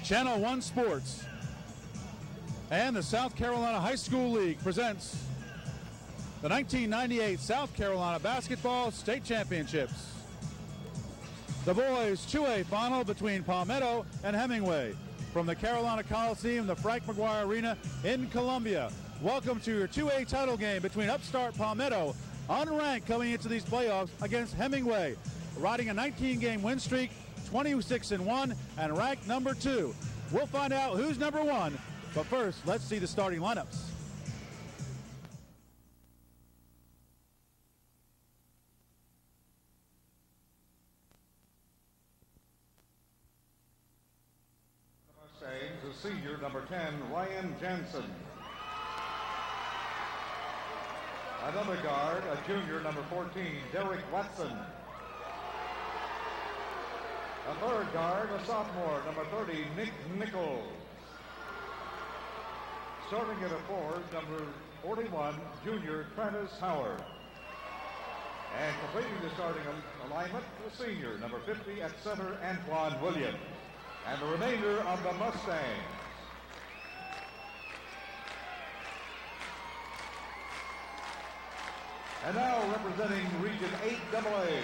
Channel 1 Sports and the South Carolina High School League presents the 1998 South Carolina Basketball State Championships. The boys 2A final between Palmetto and Hemingway from the Carolina Coliseum, the Frank McGuire Arena in Columbia. Welcome to your 2A title game between upstart Palmetto, unranked coming into these playoffs, against Hemingway, riding a 19-game win streak, 26-1, and ranked number 2. We'll find out who's number 1, but first, let's see the starting lineups. Mustangs, a senior, number 10, Ryan Jansen. Another guard, a junior, number 14, Derek Watson. A third guard, a sophomore, number 30, Nick Nichols. Starting at a forward, number 41, junior, Travis Howard. And completing the starting alignment, the senior, number 50 at center, Antoine Williams. And the remainder of the Mustangs. And now representing Region 8AA,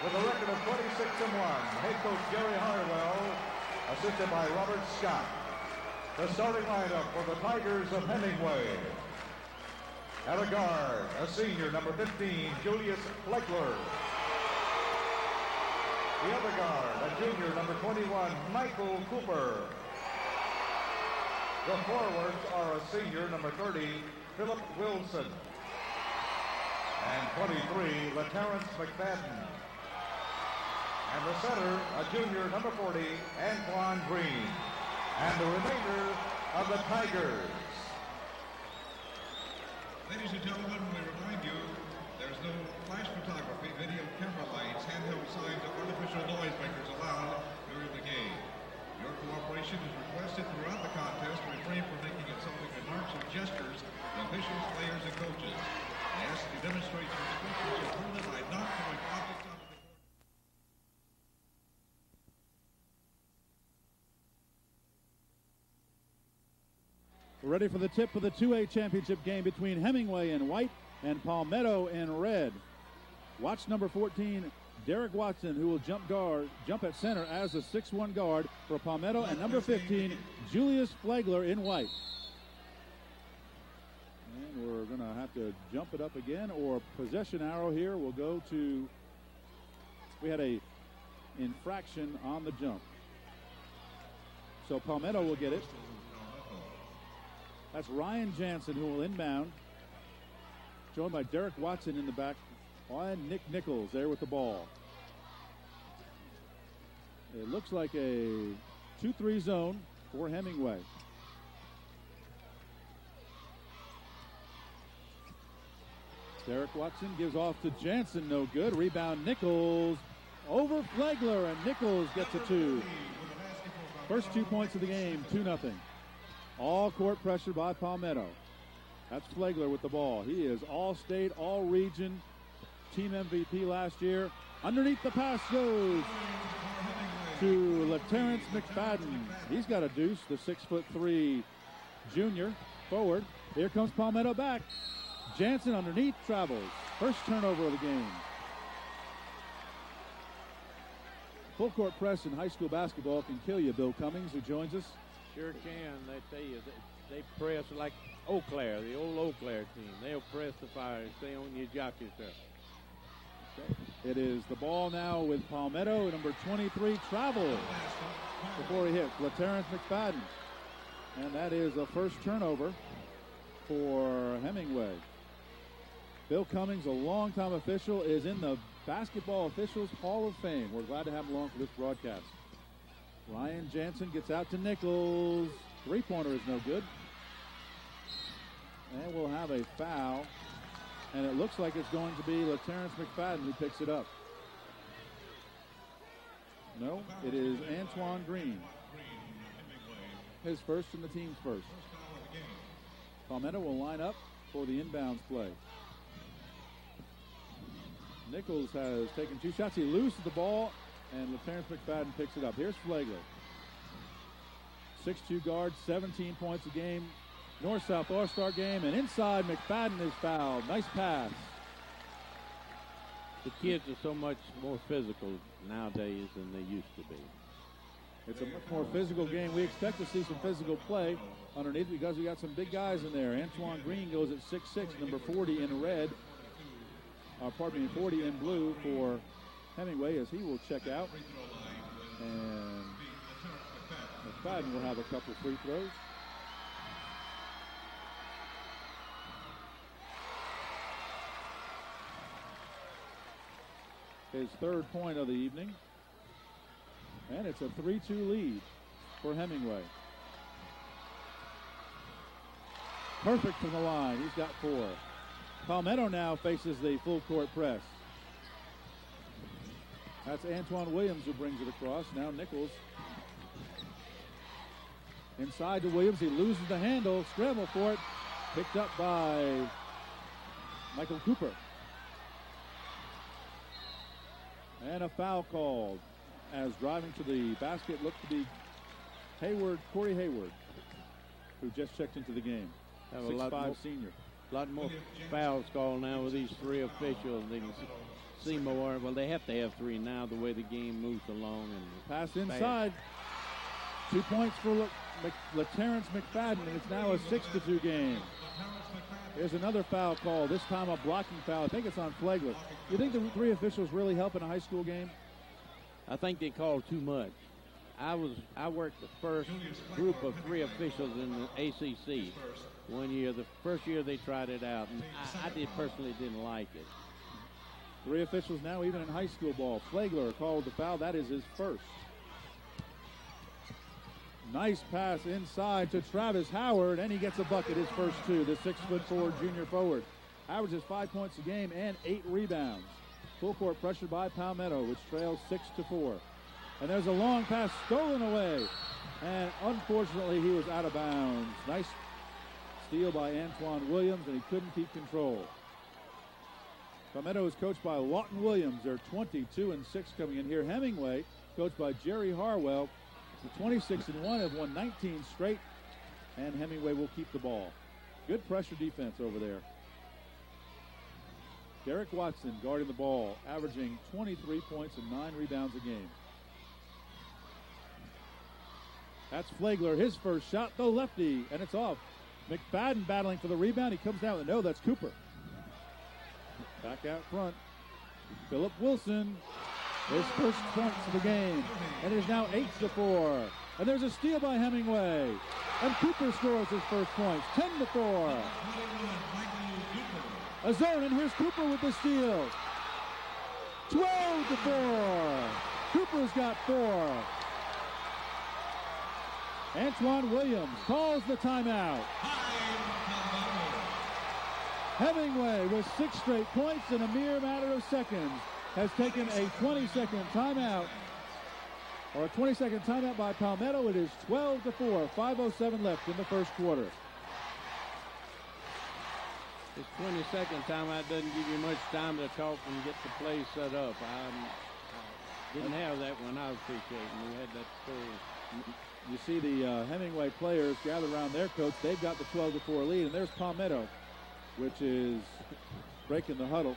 with a record of 26-1, head coach Gary Harwell, assisted by Robert Scott. The starting lineup for the Tigers of Hemingway. At a guard, a senior, number 15, Julius Fleckler. The other guard, a junior, number 21, Michael Cooper. The forwards are a senior, number 30, Philip Wilson. And 23, LaTerrence McFadden. And the center, a junior, number 40, Antoine Green. And the remainder of the Tigers. Ladies and gentlemen, we remind you there's no flash photography, video camera lights, handheld signs, or artificial noise makers allowed during the game. Your cooperation is requested throughout the contest to refrain from making insulting remarks or gestures to officials, players, and coaches. We ask that you demonstrate your respect to your opponent by not throwing objects onto the court. We're ready for the tip of the 2A championship game between Hemingway in white and Palmetto in red. Watch number 14, Derek Watson, who will jump at center as a 6'1 guard for Palmetto, and number 15, Julius Flagler in white. And we're going to have to jump it up again, or possession arrow here will go to, we had a infraction on the jump. So Palmetto will get it. That's Ryan Jansen who will inbound, joined by Derek Watson in the back, and Nick Nichols there with the ball. It looks like a 2-3 zone for Hemingway. Derek Watson gives off to Jansen, no good. Rebound Nichols over Flagler, and Nichols gets a 2. First 2 points of the game, 2-0. All court pressure by Palmetto. That's Flagler with the ball. He is all-state, all-region, team MVP last year. Underneath the pass goes to LaTerrence McFadden. He's got a deuce, the 6'3" junior forward. Here comes Palmetto back. Jansen underneath travels. First turnover of the game. Full court press in high school basketball can kill you, Bill Cummings, who joins us. Sure can. They tell you they press like Eau Claire, the old Eau Claire team. They'll press the fire and stay on your jockey, sir. Okay. It is the ball now with Palmetto. Number 23 travels before he hits LaTerrence McFadden. And that is a first turnover for Hemingway. Bill Cummings, a longtime official, is in the Basketball Officials Hall of Fame. We're glad to have him along for this broadcast. Ryan Jansen gets out to Nichols. Three-pointer is no good. And we'll have a foul. And it looks like it's going to be LaTerrence McFadden who picks it up. No, it is Antoine Green. His first and the team's first. Palmetto will line up for the inbounds play. Nichols has taken 2 shots. He loses the ball, and LaTerrence McFadden picks it up. Here's Flagler. 6'2" guard, 17 points a game. North-South All-Star game, and inside McFadden is fouled. Nice pass. The kids are so much more physical nowadays than they used to be. It's a much more physical game. We expect to see some physical play underneath because we got some big guys in there. Antoine Green goes at 6'6", number 40 in red. 40 in blue for Hemingway as he will check out. And McFadden will have a couple free throws. His third point of the evening. And it's a 3-2 lead for Hemingway. Perfect from the line. He's got 4. Palmetto now faces the full court press. That's Antoine Williams who brings it across. Now Nichols. Inside to Williams. He loses the handle. Scramble for it. Picked up by Michael Cooper. And a foul called as driving to the basket looked to be Corey Hayward, who just checked into the game. 6'5" senior. A lot more fouls called now with these 3 officials. They can see more. Well, they have to have 3 now the way the game moves along. And pass inside. 2 points for LaTerrence McFadden, and it's now a 6-2 game. Here's another foul call, this time a blocking foul. I think it's on Flagler. You think the 3 officials really help in a high school game? I think they called too much. I worked the first group of 3 officials in the ACC one year. The first year they tried it out, and I personally didn't like it. 3 officials now even in high school ball. Flagler called the foul. That is his first. Nice pass inside to Travis Howard, and he gets a bucket, his first 2. The 6'4" junior forward averages 5 points a game and 8 rebounds. Full court pressure by Palmetto, which trails 6-4. And there's a long pass stolen away, and unfortunately he was out of bounds. Nice steal by Antoine Williams, and he couldn't keep control. Palmetto is coached by Lawton Williams. They're 22-6 coming in here. Hemingway, coached by Jerry Harwell. The 26-1 have won 19 straight, and Hemingway will keep the ball. Good pressure defense over there. Derek Watson guarding the ball, averaging 23 points and 9 rebounds a game. That's Flagler, his first shot, the lefty, and it's off. McFadden battling for the rebound. He comes down with a no. That's Cooper. Back out front. Philip Wilson. His first points of the game. And it is now 8-4. And there's a steal by Hemingway. And Cooper scores his first points. 10-4. A zone, and here's Cooper with the steal. 12-4. Cooper's got 4. Antoine Williams calls the timeout. Hemingway with 6 straight points in a mere matter of seconds has taken a 20-second timeout, or a 20-second timeout by Palmetto. It is 12-4, 5:07 left in the first quarter. This 20-second timeout doesn't give you much time to talk and get the play set up. I didn't have that when I was officiating. We had that full. You see the Hemingway players gather around their coach. They've got the 12-4 lead, and there's Palmetto, which is breaking the huddle.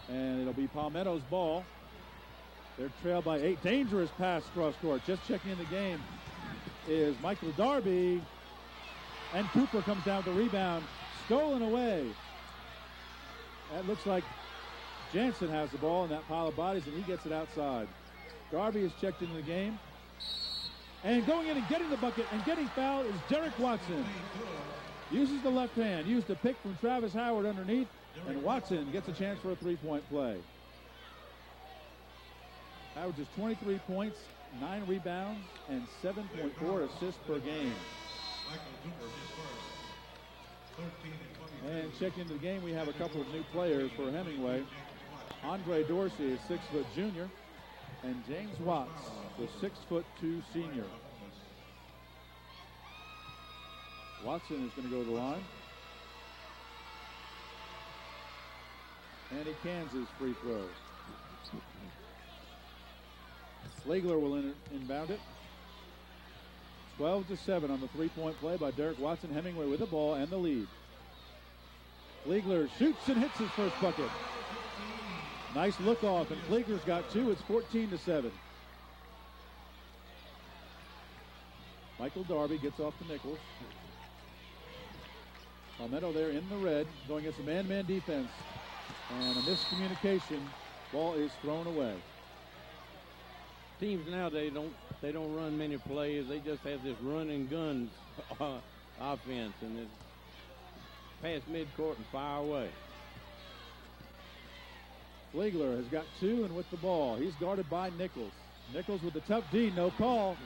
And it'll be Palmetto's ball. They're trailed by 8. Dangerous pass cross court. Just checking in the game is Michael Darby. And Cooper comes down with the rebound. Stolen away. That looks like Jansen has the ball in that pile of bodies, and he gets it outside. Darby is checked into the game. And going in and getting the bucket and getting fouled is Derek Watson. Uses the left hand. Used a pick from Travis Howard underneath. And Watson gets a chance for a 3-point play. Averages 23 points, 9 rebounds, and 7.4 assists per game. And check into the game, we have a couple of new players for Hemingway. Andre Dorsey, a 6-foot junior, and James Watts, the 6'2" senior. Watson is going to go to the line. And he cans his free throw. Flegler will inbound it. 12-7 on the three-point play by Derek Watson. Hemingway with the ball and the lead. Flegler shoots and hits his first bucket. Nice look off, and Flegler's got two. It's 14-7. Michael Darby gets off to Nichols. Palmetto there in the red, going against a man-to-man defense. And a miscommunication. Ball is thrown away. Teams nowadays don't run many plays. They just have this run and gun offense, and it's past midcourt and fire away. Flegler has got two and with the ball. He's guarded by Nichols. Nichols with the tough D, no call.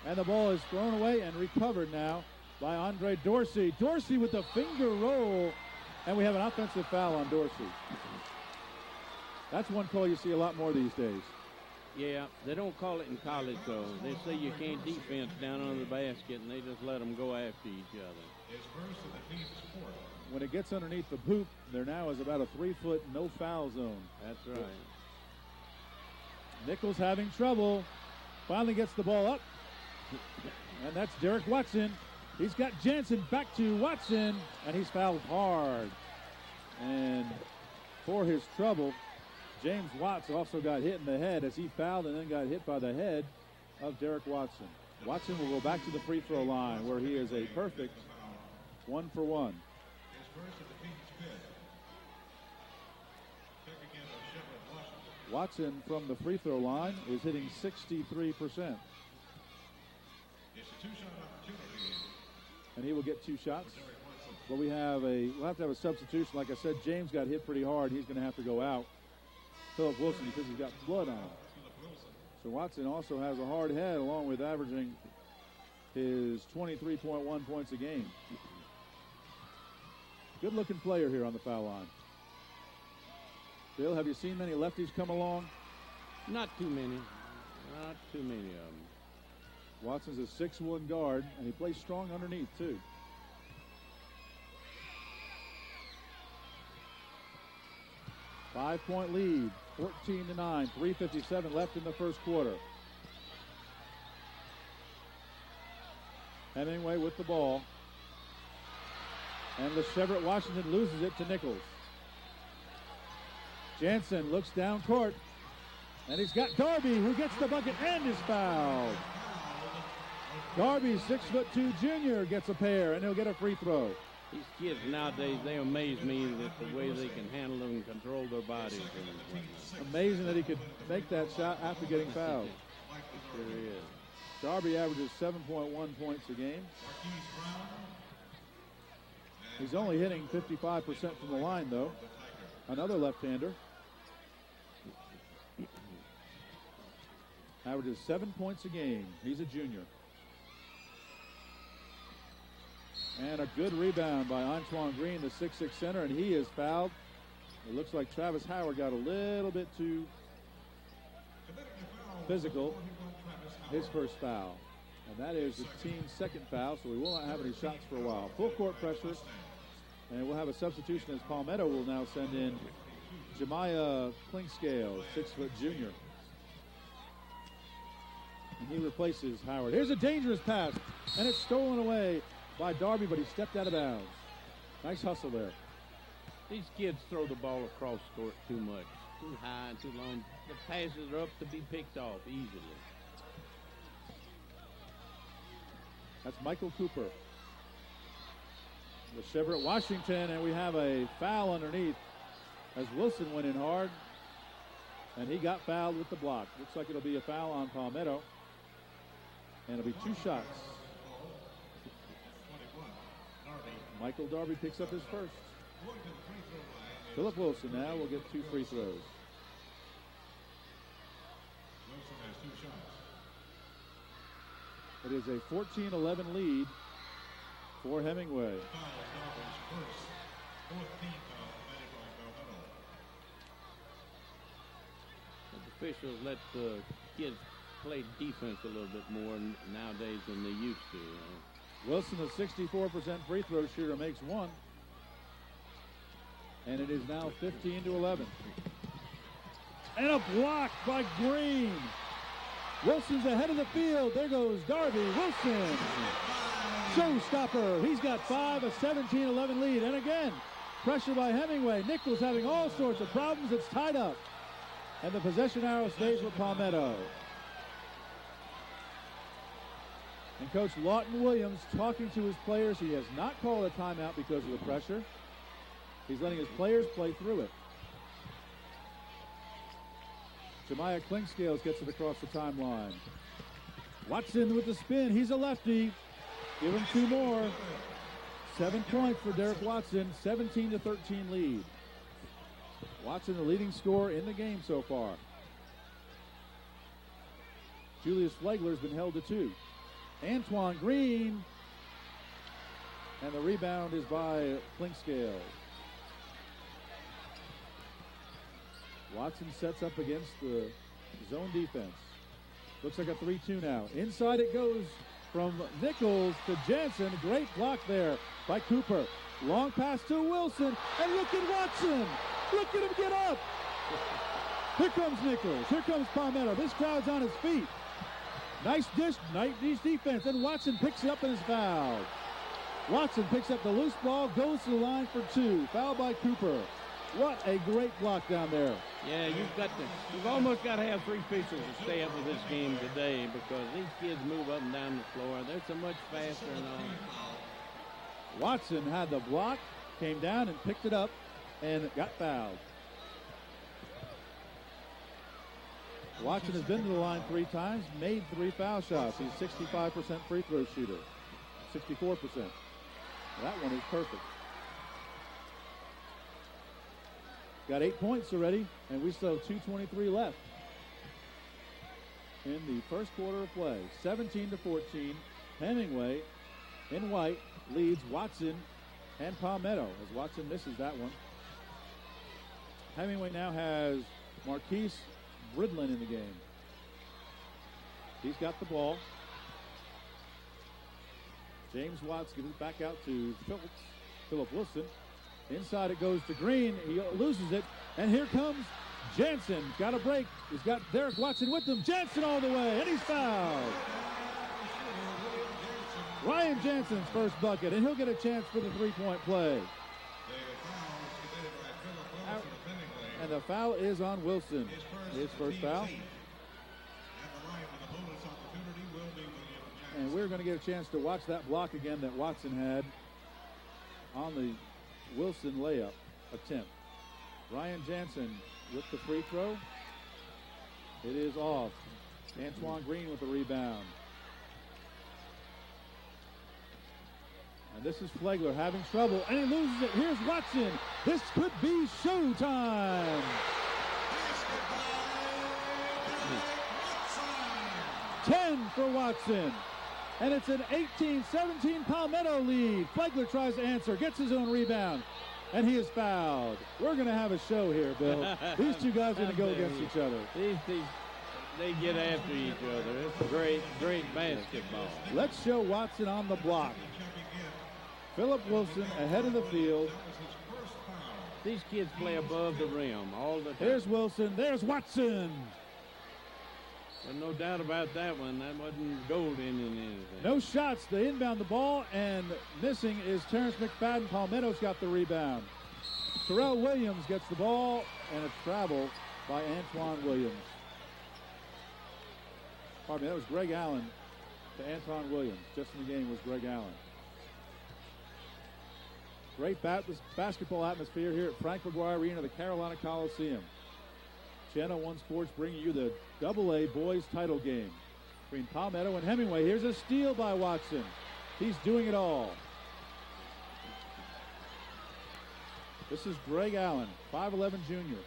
And the ball is thrown away and recovered now by Andre Dorsey. Dorsey with the finger roll. And we have an offensive foul on Dorsey. That's one call you see a lot more these days. Yeah, they don't call it in college, though. They say you can't defense down under the basket, and they just let them go after each other. When it gets underneath the hoop, there now is about a 3-foot no-foul zone. That's right. Nichols having trouble. Finally gets the ball up. And that's Derek Watson. He's got Jansen back to Watson, and he's fouled hard. And for his trouble, James Watts also got hit in the head as he fouled and then got hit by the head of Derek Watson. Watson will go back to the free throw line where he is a perfect 1 for 1. Watson from the free throw line is hitting 63%. And he will get two shots. But we'll have to have a substitution. Like I said, James got hit pretty hard. He's going to have to go out. Philip Wilson, because he's got blood on him. So Watson also has a hard head, along with averaging his 23.1 points a game. Good-looking player here on the foul line. Bill, have you seen many lefties come along? Not too many. Not too many of them. Watson's a 6'1" guard, and he plays strong underneath, too. Five-point lead, 14-9, 3:57 left in the first quarter. Hemingway with the ball. And LeChevret Washington loses it to Nichols. Jansen looks down court. And he's got Darby, who gets the bucket and is fouled. Darby, 6'2" junior, gets a pair, and he'll get a free throw. These kids nowadays, they amaze me that the way they can handle them and control their bodies. Amazing that he could make that shot after getting fouled. Sure is. Darby averages 7.1 points a game. He's only hitting 55% from the line, though. Another left-hander. Averages 7 points a game. He's a junior. And a good rebound by Antoine Green, the 6'6" center, and he is fouled. It looks like Travis Howard got a little bit too physical. His first foul. And that is the team's second foul, so we will not have any shots for a while. Full court pressure. And we'll have a substitution as Palmetto will now send in Jemiah Klingscale, 6' junior. And he replaces Howard. Here's a dangerous pass, and it's stolen away by Darby, but he stepped out of bounds. Nice hustle there. These kids throw the ball across court too much, too high and too long. The passes are up to be picked off easily. That's Michael Cooper. LeChevret Washington, and we have a foul underneath as Wilson went in hard, and he got fouled with the block. Looks like it'll be a foul on Palmetto, and it'll be two shots. Michael Darby picks up his first. Philip Wilson now will get two free throws. It is a 14-11 lead for Hemingway. The officials let the kids play defense a little bit more nowadays than they used to. Wilson, a 64% free throw shooter, makes one. And it is now 15-11. And a block by Green. Wilson's ahead of the field. There goes Darby Wilson. Showstopper. He's got 5, a 17-11 lead. And again, pressure by Hemingway. Nichols having all sorts of problems. It's tied up. And the possession arrow stays with Palmetto. And Coach Lawton Williams talking to his players. He has not called a timeout because of the pressure. He's letting his players play through it. Jemiah Klingscales gets it across the timeline. Watson with the spin. He's a lefty. Give him 2 more. 7 points for Derek Watson. 17-13 lead. Watson, the leading scorer in the game so far. Julius Flegler's been held to 2. Antoine Green. And the rebound is by Klingscales. Watson sets up against the zone defense. Looks like a 3-2 now. Inside it goes from Nichols to Jansen. Great block there by Cooper. Long pass to Wilson. And look at Watson. Look at him get up. Here comes Nichols. Here comes Palmetto. This crowd's on his feet. Nice dish, nice defense. And Watson picks it up and is fouled. Watson picks up the loose ball, goes to the line for 2. Foul by Cooper. What a great block down there. Yeah, you've almost got to have 3 officials to stay up with this game today because these kids move up and down the floor. They're so much faster and all. Watson had the block, came down and picked it up and got fouled. Watson has been to the line 3 times, made 3 foul shots. He's 65% free throw shooter, 64%. That one is perfect. Got 8 points already, and we still have 2:23 left in the first quarter of play. 17-14. Hemingway in white leads Watson and Palmetto as Watson misses that one. Hemingway now has Marquise Bridlin in the game. He's got the ball. James Watts gives it back out to Philip Wilson. Inside it goes to Green. He loses it. And here comes Jansen. Got a break. He's got Derek Watson with him. Jansen all the way. And he's fouled. Ryan Jansen's first bucket. And he'll get a chance for the 3-point play. And the foul is on Wilson. His first foul. And we're going to get a chance to watch that block again that Watson had on the Wilson layup attempt. Ryan Jansen with the free throw. It is off. Antoine Green with the rebound. And this is Flegler having trouble, and he loses it. Here's Watson. This could be showtime. 10 for Watson. And it's an 18-17 Palmetto lead. Flegler tries to answer, gets his own rebound, and he is fouled. We're going to have a show here, Bill. These 2 guys are going to go against each other. They get after each other. It's great basketball. Let's show Watson on the block. Philip Wilson ahead of the field. These kids play above the rim all the time. There's Wilson. There's Watson. There's no doubt about that one. That wasn't golden in anything. No shots. They inbound the ball, and missing is Terrence McFadden. Palmetto's got the rebound. Terrell Williams gets the ball, and a travel by Antoine Williams. Pardon me, that was Greg Allen to Antoine Williams. Just in the game was Greg Allen. Great basketball atmosphere here at Frank McGuire Arena, the Carolina Coliseum. Channel 1 Sports bringing you the AA boys title game between Palmetto and Hemingway. Here's a steal by Watson. He's doing it all. This is Greg Allen, 5'11 junior.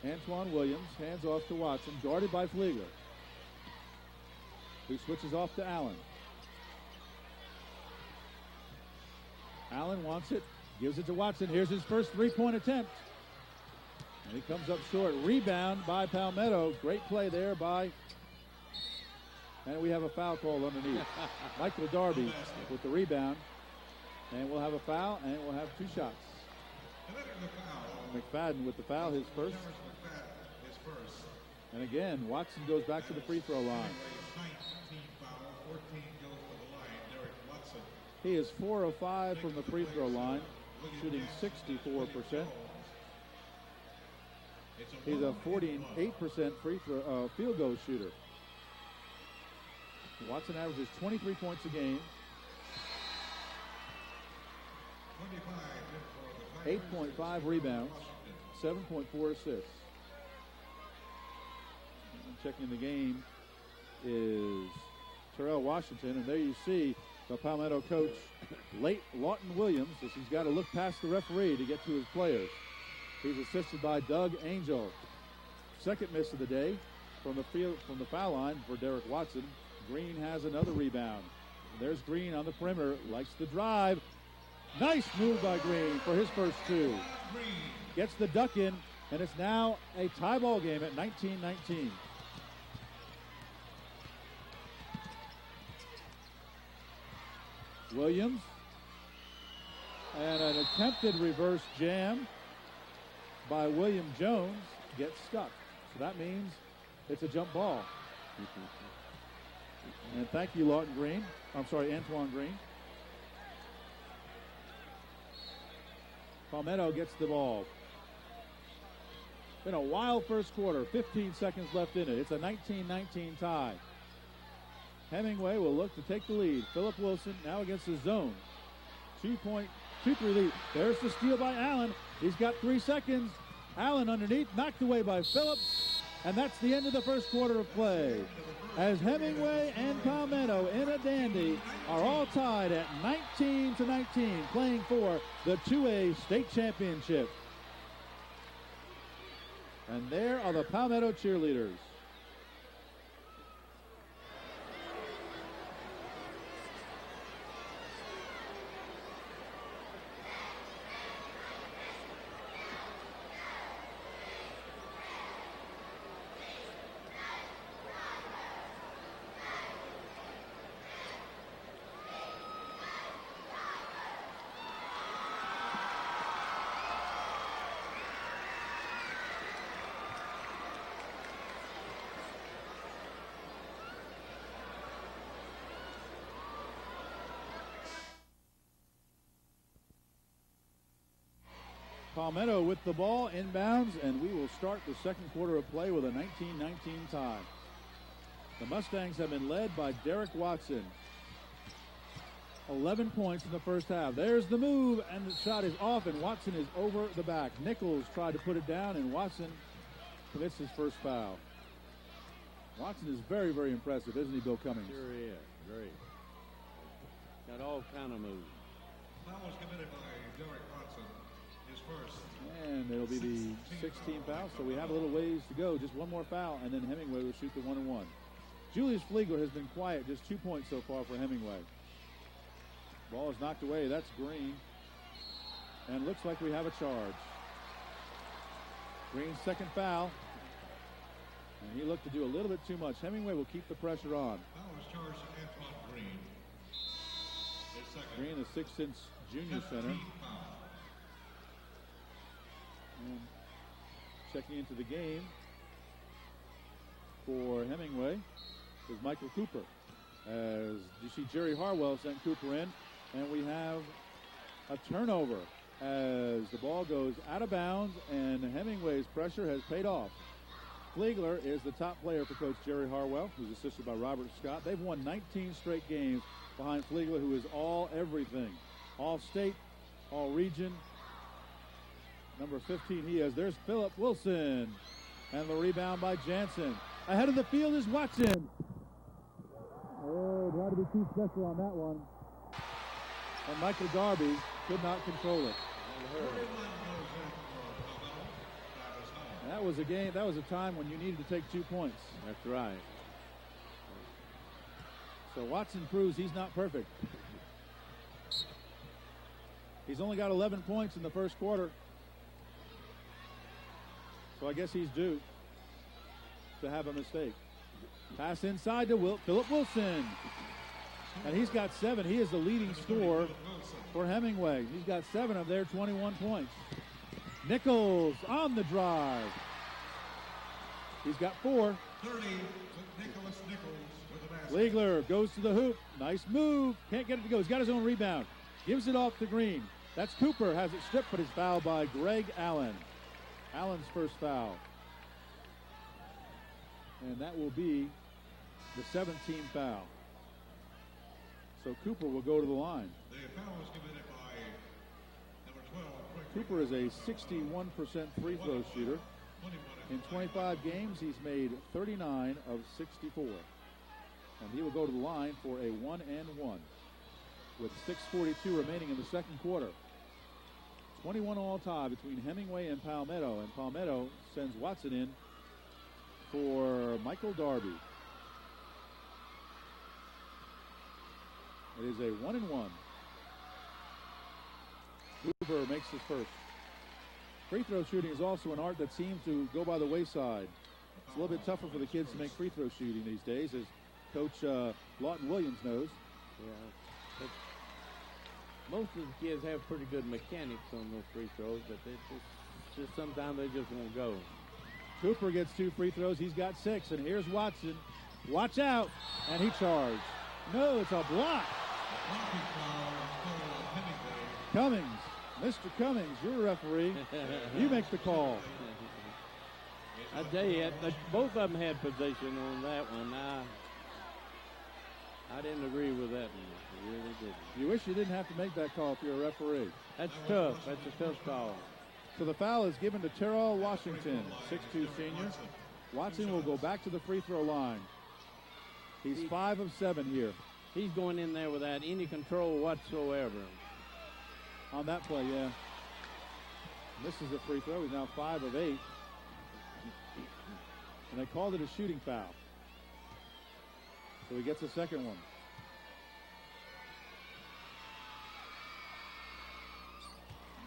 Antoine Williams hands off to Watson, guarded by Flegler, who switches off to Allen. Allen wants it, gives it to Watson. Here's his first 3-point attempt. And he comes up short. Rebound by Palmetto. Great play there by, and we have a foul call underneath. Michael Darby with the rebound. And we'll have a foul, and we'll have 2 shots. McFadden with the foul, his first. And again, Watson goes back to the free throw line. 19 foul, 14 goes to the line. Derek Watson. He is 4 of 5 from the free throw line, shooting 64%. He's a 48% field goal shooter. Watson averages 23 points a game, 8.5 rebounds, 7.4 assists. Checking the game is Terrell Washington, and there you see the Palmetto coach, late Lawton Williams, as he's got to look past the referee to get to his players. He's assisted by Doug Angel. Second miss of the day from the foul line for Derek Watson. Green has another rebound. There's Green on the perimeter, likes the drive. Nice move by Green for his first two. Gets the duck in, and it's now a tie ball game at 19-19. Williams, and an attempted reverse jam by William Jones gets stuck. So that means it's a jump ball. And thank you, Antoine Green. Palmetto gets the ball. Been a wild first quarter, 15 seconds left in it. It's a 19-19 tie. Hemingway will look to take the lead. Philip Wilson now against the zone. 2-3 lead. There's the steal by Allen. He's got 3 seconds. Allen underneath, knocked away by Phillips. And that's the end of the first quarter of play, as Hemingway and Palmetto in a dandy are all tied at 19-19, playing for the 2A state championship. And there are the Palmetto cheerleaders. Palmetto with the ball inbounds, and we will start the second quarter of play with a 19-19 tie. The Mustangs have been led by Derek Watson. 11 points in the first half. There's the move, and the shot is off, and Watson is over the back. Nichols tried to put it down, and Watson commits his first foul. Watson is very, very impressive, isn't he, Bill Cummings? Sure is. Great. Got all kind of moves. Foul was committed by Derek Watson. First. And it'll be the 16th foul, so we have a little ways to go. Just one more foul, and then Hemingway will shoot the 1-and-1. Julius Fliegler has been quiet, just 2 points so far for Hemingway. Ball is knocked away. That's Green. And looks like we have a charge. Green's second foul. And he looked to do a little bit too much. Hemingway will keep the pressure on. Foul is charged to Antoine Green. Green, the 6-inch junior center. And checking into the game for Hemingway is Michael Cooper. As you see, Jerry Harwell sent Cooper in, and we have a turnover as the ball goes out of bounds, and Hemingway's pressure has paid off. Fliegler is the top player for Coach Jerry Harwell, who's assisted by Robert Scott. They've won 19 straight games behind Fliegler, who is all everything. All state, all region. Number 15 he is. There's Philip Wilson. And the rebound by Jansen. Ahead of the field is Watson. Oh, tried to be too special on that one. And Michael Darby could not control it. That was a game, that was a time when you needed to take 2 points. That's right. So Watson proves he's not perfect. He's only got 11 points in the first quarter. So I guess he's due to have a mistake. Pass inside to Philip Wilson. And he's got 7. He is the leading scorer for Hemingway. He's got 7 of their 21 points. Nichols on the drive. He's got 4. 30, Nicholas Nichols with the basket. Flegler goes to the hoop. Nice move. Can't get it to go. He's got his own rebound. Gives it off to Green. That's Cooper. Has it stripped, but is fouled by Greg Allen. Allen's first foul. And that will be the 17th foul. So Cooper will go to the line. The foul was committed by number 12. Cooper is a 61% free throw shooter. In 25 games, he's made 39 of 64. And he will go to the line for a 1-and-1 with 6:42 remaining in the second quarter. 21 all tie between Hemingway and Palmetto. And Palmetto sends Watson in for Michael Darby. It is a 1-and-1. Cooper makes his first. Free throw shooting is also an art that seems to go by the wayside. It's a little bit tougher for the kids to make free throw shooting these days, as Coach Lawton Williams knows. Yeah. But most of the kids have pretty good mechanics on those free throws, but they just sometimes they just won't go. Cooper gets 2 free throws. He's got 6. And here's Watson. Watch out. And he charged. No, it's a block. Cummings. Mr. Cummings, you're a referee. You make the call. I tell you, both of them had possession on that one. I didn't agree with that one. I really didn't. You wish you didn't have to make that call if you're a referee. That's tough. That's a tough call. So the foul is given to Terrell Washington, 6'2" senior. Watson will go back to the free throw line. He's 5 of 7 here. He's going in there without any control whatsoever. On that play, yeah. Misses a free throw. He's now 5 of 8. And they called it a shooting foul. So he gets a second one.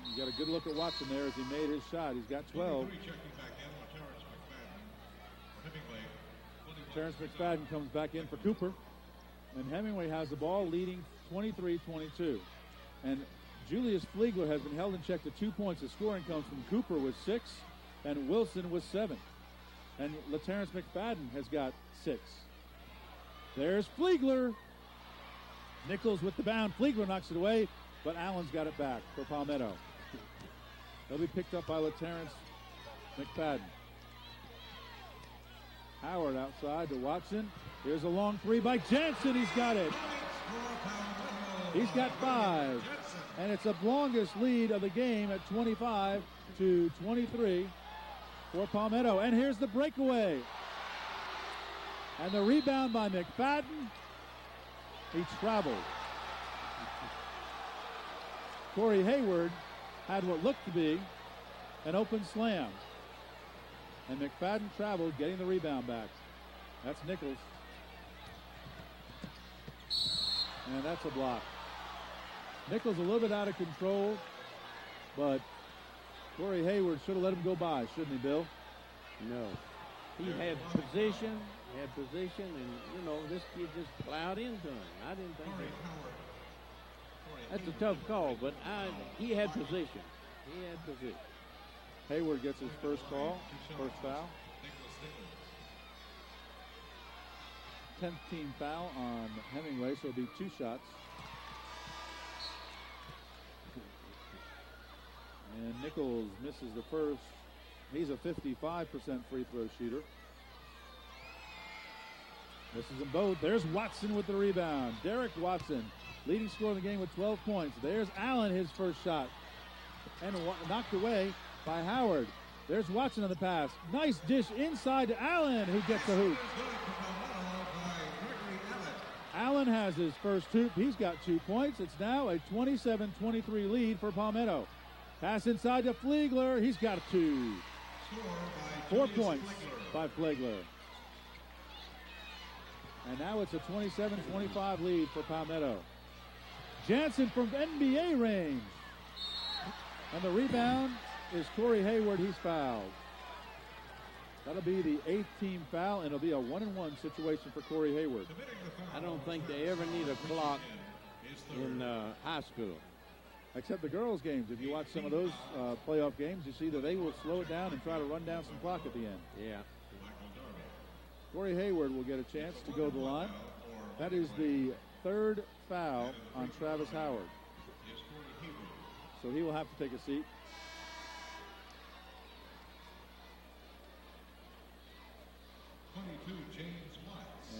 You got a good look at Watson there as he made his shot. He's got 12. Terrence McFadden comes back in for Cooper. And Hemingway has the ball, leading 23-22. And Julius Flegler has been held in check to 2 points. The scoring comes from Cooper with 6 and Wilson with 7. And Terrence McFadden has got 6. There's Flegler. Nichols with the bound. Flegler knocks it away, but Allen's got it back for Palmetto. They'll be picked up by Terrence McFadden. Howard outside to Watson. Here's a long 3 by Jansen. He's got it. He's got 5. And it's the longest lead of the game at 25-23 for Palmetto. And here's the breakaway. And the rebound by McFadden. He traveled. Corey Hayward had what looked to be an open slam. And McFadden traveled, getting the rebound back. That's Nichols. And that's a block. Nichols a little bit out of control, but Corey Hayward should have let him go by, shouldn't he, Bill? No. He had position, and, you know, this kid just plowed into him. I didn't think that's a tough call, but he had position. He had position. Hayward gets his first call, first foul. 10th team foul on Hemingway, so it'll be 2 shots. And Nichols misses the first. He's a 55% free throw shooter. Misses them both. There's Watson with the rebound. Derek Watson, leading scorer in the game with 12 points. There's Allen, his first shot. And knocked away by Howard. There's Watson on the pass. Nice dish inside to Allen, who gets the hoop. Allen has his first hoop. He's got 2 points. It's now a 27-23 lead for Palmetto. Pass inside to Flegler. He's got 2. 4 points by Flegler. And now it's a 27-25 lead for Palmetto. Jansen from NBA range. And the rebound is Corey Hayward. He's fouled. That'll be the 8th team foul, and it'll be a 1-and-1 situation for Corey Hayward. I don't think they ever need a clock in high school. Except the girls' games. If you watch some of those playoff games, you see that they will slow it down and try to run down some clock at the end. Yeah. Corey Hayward will get a chance to go to the line. That is the third foul on Travis Howard. So he will have to take a seat.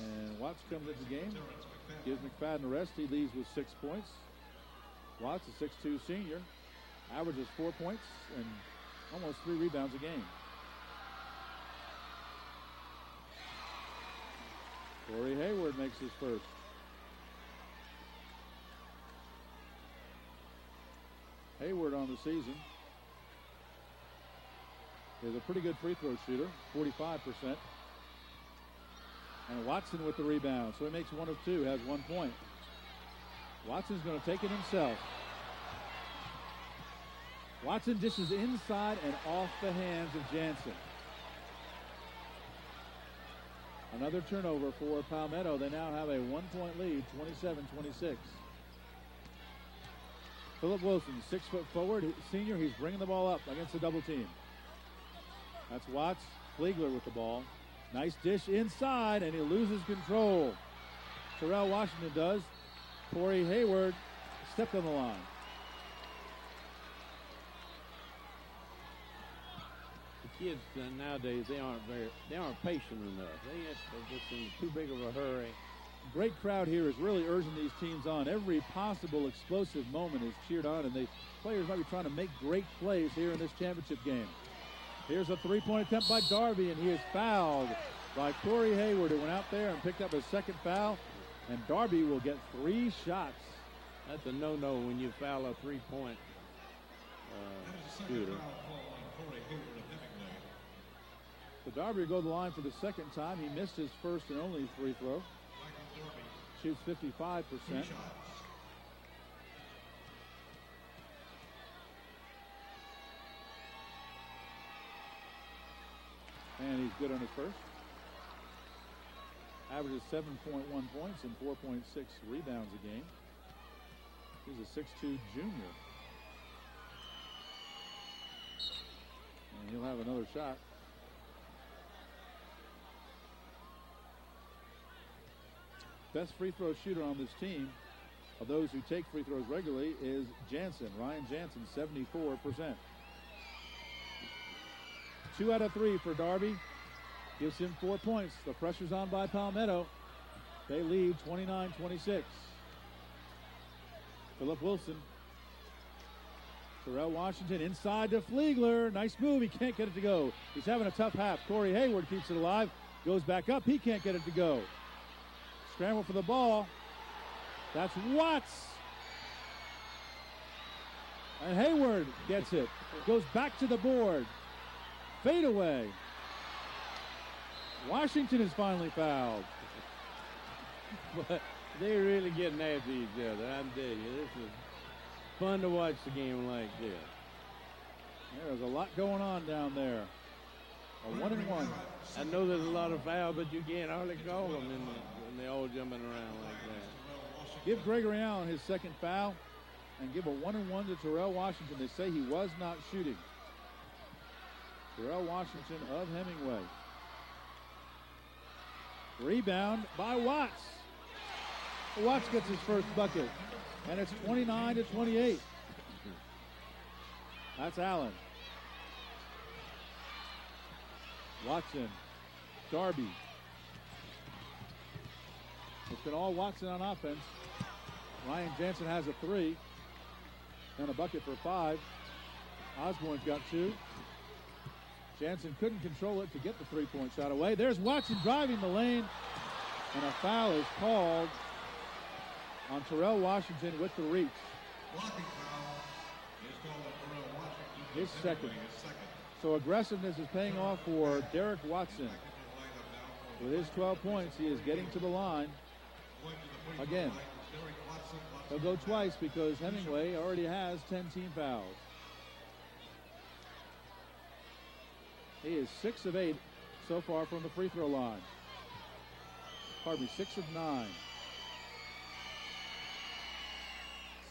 And Watts comes into the game, gives McFadden a rest. He leaves with 6 points. Watts, a 6'2" senior, averages 4 points and almost 3 rebounds a game. Corey Hayward makes his first. Hayward on the season is a pretty good free throw shooter, 45%. And Watson with the rebound, so he makes 1 of 2, has 1 point. Watson's going to take it himself. Watson dishes inside and off the hands of Jansen. Another turnover for Palmetto. They now have a 1-point lead, 27-26. Philip Wilson, 6 foot forward, senior. He's bringing the ball up against the double team. That's Watts. Flegler with the ball. Nice dish inside, and he loses control. Terrell Washington does. Corey Hayward stepped on the line. The kids nowadays, they aren't patient enough. They're just in too big of a hurry. Great crowd here is really urging these teams on. Every possible explosive moment is cheered on, and the players might be trying to make great plays here in this championship game. Here's a three-point attempt by Darby, and he is fouled by Corey Hayward, who went out there and picked up his second foul, and Darby will get 3 shots. That's a no-no when you foul a three-point shooter. So Darby will go to the line for the second time. He missed his first and only free throw. Shoots 55%. And he's good on his first. Averages 7.1 points and 4.6 rebounds a game. He's a 6'2" junior. And he'll have another shot. Best free throw shooter on this team of those who take free throws regularly is Jansen. Ryan Jansen, 74%. 2 out of 3 for Darby. Gives him 4 points. The pressure's on by Palmetto. They lead 29-26. Philip Wilson. Terrell Washington inside to Flegler. Nice move. He can't get it to go. He's having a tough half. Corey Hayward keeps it alive. Goes back up. He can't get it to go. Scramble for the ball. That's Watts. And Hayward gets it. Goes back to the board. Fade away. Washington is finally fouled. But they're really getting after each other. I tell you, this is fun to watch the game like this. There's a lot going on down there. A 1-and-1. I know there's a lot of fouls, but you can't hardly call them when they're all jumping around like that. Give Gregory Allen his second foul and give a 1-and-1 to Terrell Washington. They say he was not shooting. Terrell Washington of Hemingway. Rebound by Watts. Watts gets his first bucket, and it's 29-28. That's Allen. Watson. Darby. It's been all Watson on offense. Ryan Jansen has a 3. And a bucket for 5. Osborne's got 2. Jansen couldn't control it to get the three-point shot away. There's Watson driving the lane. And a foul is called on Terrell Washington with the reach. Blocking foul is called on Terrell Washington. His second. So aggressiveness is paying off for Derek Watson. With his 12 points, he is getting to the line. Again, he'll go twice because Hemingway already has 10 team fouls. He is 6 of 8 so far from the free throw line. Pardon me, 6 of 9.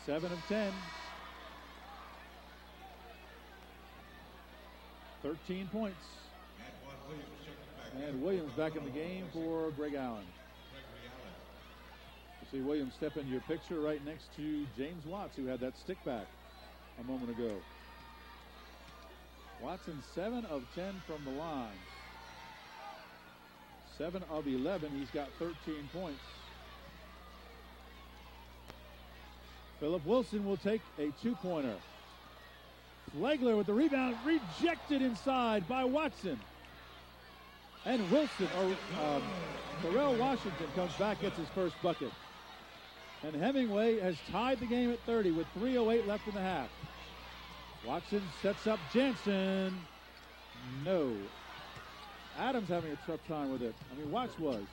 7 of 10. 13 points. And Williams back in the game for Greg Allen. You see Williams step into your picture right next to James Watts, who had that stick back a moment ago. Watson 7 of 10 from the line. 7 of 11. He's got 13 points. Philip Wilson will take a 2-pointer. Flegler with the rebound, rejected inside by Watson. And Wilson, or Terrell Washington comes back, gets his first bucket. And Hemingway has tied the game at 30 with 3:08 left in the half. Watson sets up Jansen. No. Adams having a tough time with it. I mean, Watts was.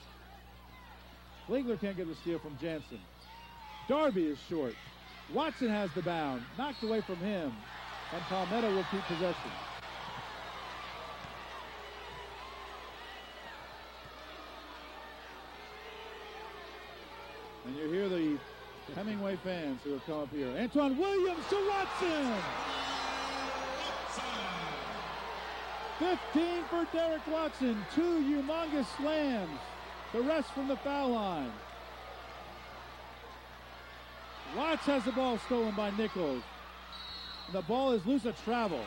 Flegler can't get the steal from Jansen. Darby is short. Watson has the bound. Knocked away from him. And Palmetto will keep possession. And you hear the Hemingway fans who have come up here. Antoine Williams to Watson. 15 for Derek Watson. 2 humongous slams. The rest from the foul line. Watts has the ball stolen by Nichols. The ball is loose, a travel.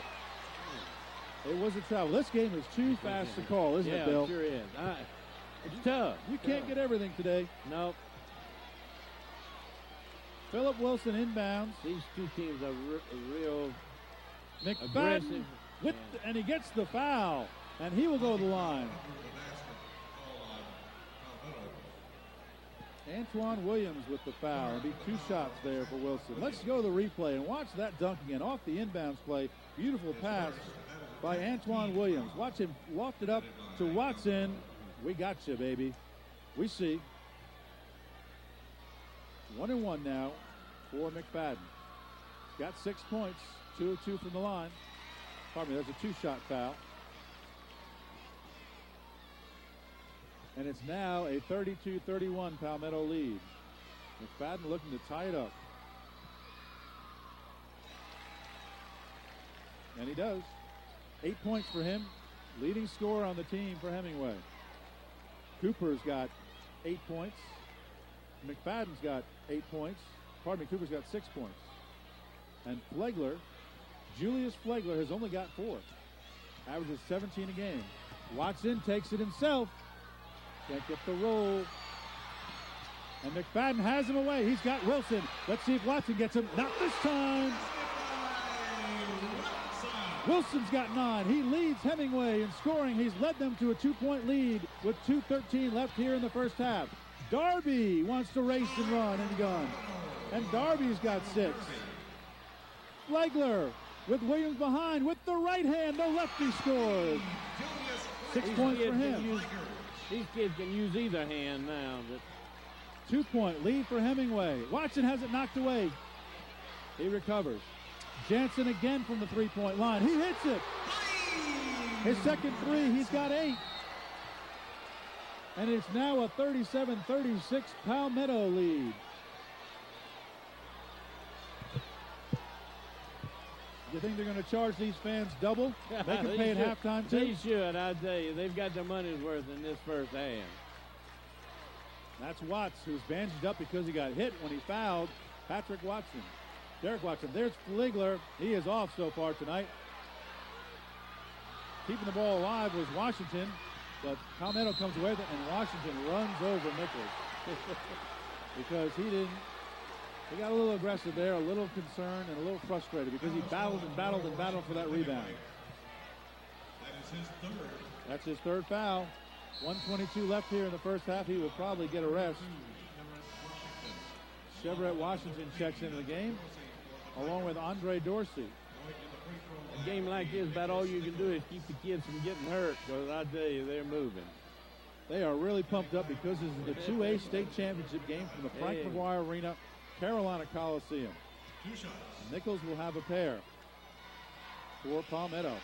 It was a travel. This game is too fast to call, isn't it, Bill? Yeah, it sure is. It's tough. You can't get everything today. Nope. Philip Wilson inbounds. These two teams are real McFadden aggressive. and he gets the foul, and he will go to the line. Antoine Williams with the foul. It'll be 2 shots there for Wilson. Let's go to the replay and watch that dunk again off the inbounds play. Beautiful pass by Antoine Williams. Watch him loft it up to Watson. We got you, baby. We see. 1-1 now for McFadden. Got 6 points, 2 of 2 from the line. Pardon me, that's a 2-shot foul. And it's now a 32-31 Palmetto lead. McFadden looking to tie it up. And he does. 8 points for him. Leading scorer on the team for Hemingway. Cooper's got 8 points. McFadden's got 8 points. Pardon me, Cooper's got 6 points. And Flegler, Julius Flegler, has only got 4. Averages 17 a game. Watson takes it himself. Can't get the roll. And McFadden has him away. He's got Wilson. Let's see if Watson gets him. Not this time. Wilson's got 9. He leads Hemingway in scoring. He's led them to a 2-point lead with 2:13 left here in the first half. Darby wants to race and run and gun. And Darby's got 6. Flegler with Williams behind with the right hand. The lefty scores. 6 points for him. These kids can use either hand now. 2-point lead for Hemingway. Watson has it knocked away. He recovers. Jansen again from the 3-point line. He hits it. His second 3, he's got 8. And it's now a 37-36 Palmetto lead. You think they're going to charge these fans double? They can pay at halftime, too? They should, I tell you. They've got their money's worth in this first half. That's Watts, who's bandaged up because he got hit when he fouled Patrick Watson. Derek Watson. There's Flegler. He is off so far tonight. Keeping the ball alive was Washington, but Palmetto comes away with it, and Washington runs over Nichols because he got a little aggressive there, a little concerned, and a little frustrated because he battled and battled and battled for that rebound. That is his third. That's his 3rd foul. 1:22 left here in the first half. He will probably get a rest. Chevrolet Washington checks into the game, along with Andre Dorsey. A game like this, about all you can do is keep the kids from getting hurt, because I tell you, they're moving. They are really pumped up because this is the 2A state championship game from the Frank McGuire Arena, Carolina Coliseum. 2 shots. Nichols will have a pair for Palmetto.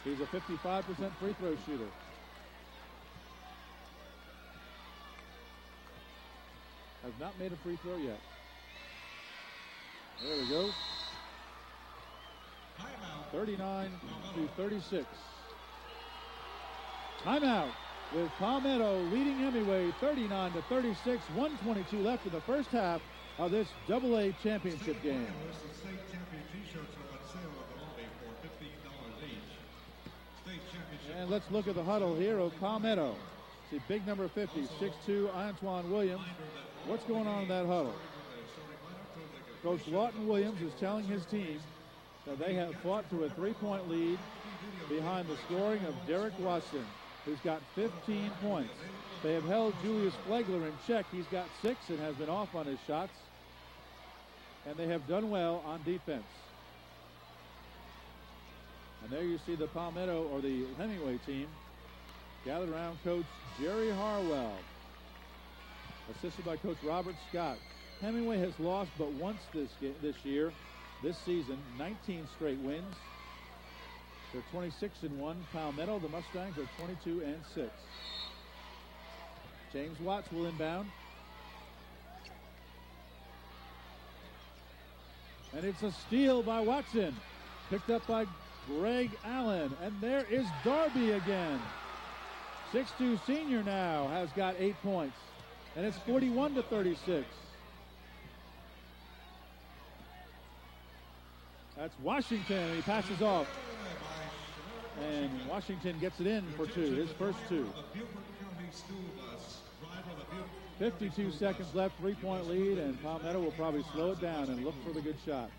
He's a 55% free throw shooter. Has not made a free throw yet. There we go. 39-36. Timeout with Palmetto leading Hemingway 39-36, 1:22 left in the first half of this AA championship game. State champion t-shirts are on sale at the lobby for $15 each. State championship. And let's look at the huddle here of Palmetto. See big number 50, 6'2", Antoine Williams. What's going on in that huddle? Coach Lawton Williams is telling his team that they have fought to a 3-point lead behind the scoring of Derek Watson, who's got 15 points. They have held Julius Flegler in check. He's got 6 and has been off on his shots. And they have done well on defense. And there you see the Palmetto, or the Hemingway team, gathered around Coach Jerry Harwell, assisted by Coach Robert Scott. Hemingway has lost but once this season, 19 straight wins. They're 26-1. Palmetto, the Mustangs, are 22-6. James Watts will inbound. And it's a steal by Watson. Picked up by Greg Allen. And there is Darby again. 6'2" senior now has got 8 points. And it's 41-36. That's Washington. He passes off. And Washington gets it in for 2, his first 2. 52 seconds left, 3-point lead, and Palmetto will probably slow it down and look for the good shot.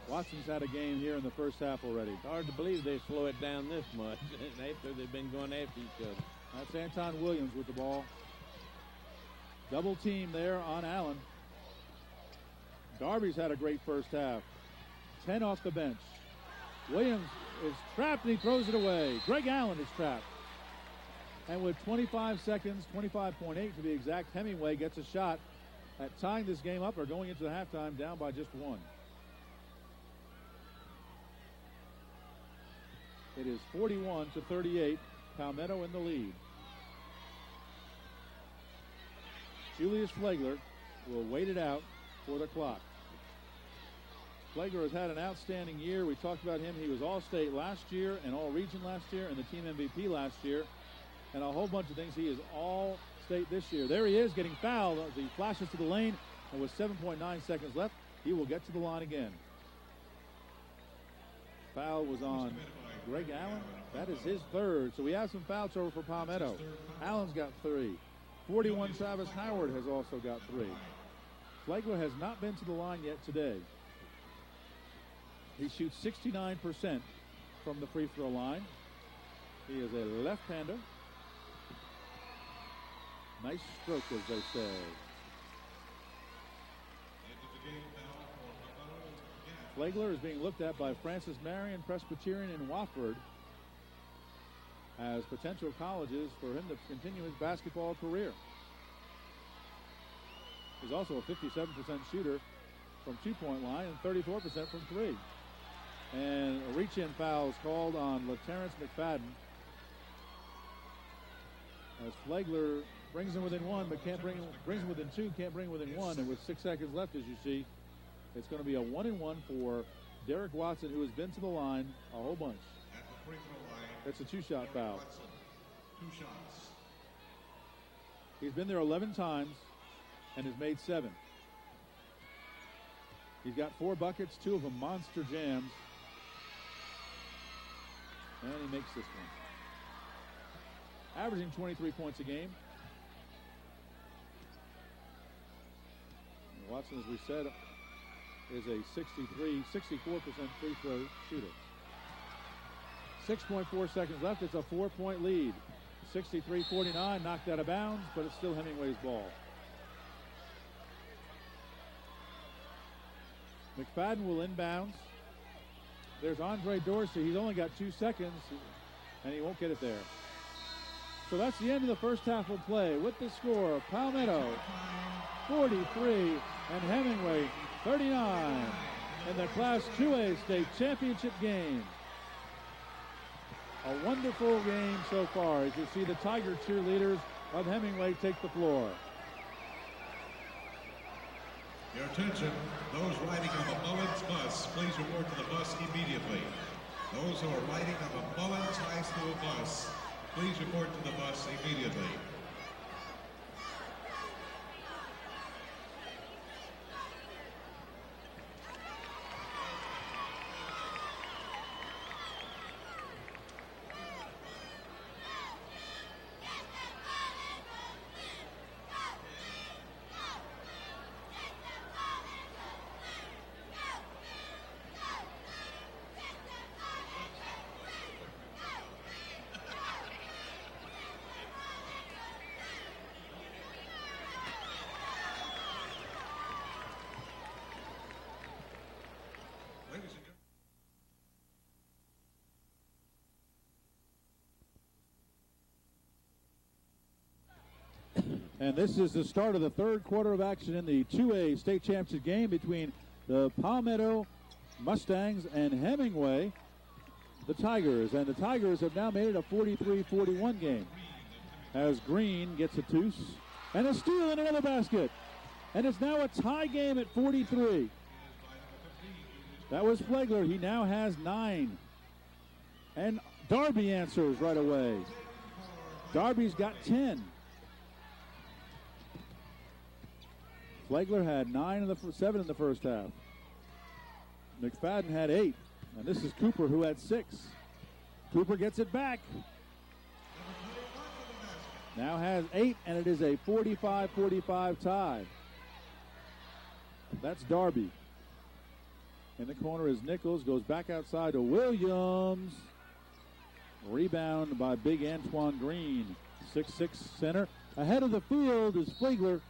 Watson's had a game here in the first half already. It's hard to believe they slow it down this much after they've been going after each other. That's Anton Williams with the ball. Double team there on Allen. Darby's had a great first half. 10 off the bench. Williams is trapped and he throws it away. Greg Allen is trapped. And with 25 seconds, 25.8 to be exact, Hemingway gets a shot at tying this game up or going into the halftime down by just 1. It is 41-38. Palmetto in the lead. Julius Flegler will wait it out for the clock. Flegler has had an outstanding year. We talked about him. He was All-State last year and All-Region last year and the team MVP last year. And a whole bunch of things. He is All-State this year. There he is getting fouled as he flashes to the lane. And with 7.9 seconds left, he will get to the line again. Foul was on Greg Allen. That is his 3rd. So we have some foul trouble for Palmetto. Allen's got 3. 41 Travis Howard has also got 3. Flegler has not been to the line yet today. He shoots 69% from the free throw line. He is a left-hander. Nice stroke, as they say. Flegler is being looked at by Francis Marion Presbyterian in Wofford as potential colleges for him to continue his basketball career. He's also a 57% shooter from 2-point line and 34% from 3. And a reach-in foul is called on LaTerrence McFadden as Flegler brings him within 1, but brings him within 2, can't bring him within 1. And with 6 seconds left, as you see, it's going to be a 1-and-1 for Derek Watson, who has been to the line a whole bunch. At the free throw line, it's a 2-shot foul. Watson, 2 shots. He's been there 11 times and has made 7. He's got 4 buckets, 2 of them monster jams. And he makes this one. Averaging 23 points a game. And Watson, as we said, is a 64% free throw shooter. 6.4 seconds left. It's a 4-point lead. 63-49, knocked out of bounds, but it's still Hemingway's ball. McFadden will inbounds. There's Andre Dorsey. He's only got 2 seconds, and he won't get it there. So that's the end of the first half of play with the score of Palmetto 43 and Hemingway 39 in the Class 2A state championship game. A wonderful game so far as you see the Tiger cheerleaders of Hemingway take the floor. Your attention, those riding on the Mullins bus, please report to the bus immediately. Those who are riding on the Mullins High School bus, please report to the bus immediately. And this is the start of the third quarter of action in the 2A state championship game between the Palmetto Mustangs and Hemingway, the Tigers. And the Tigers have now made it a 43-41 game. As Green gets a deuce and a steal in another basket. And it's now a tie game at 43. That was Flegler. He now has 9. And Darby answers right away. Darby's got 10. Flegler had 7 in the first half. McFadden had 8. And this is Cooper, who had 6. Cooper gets it back. Now has 8, and it is a 45-45 tie. That's Darby. In the corner is Nichols. Goes back outside to Williams. Rebound by big Antoine Green. 6'6 center. Ahead of the field is Flegler.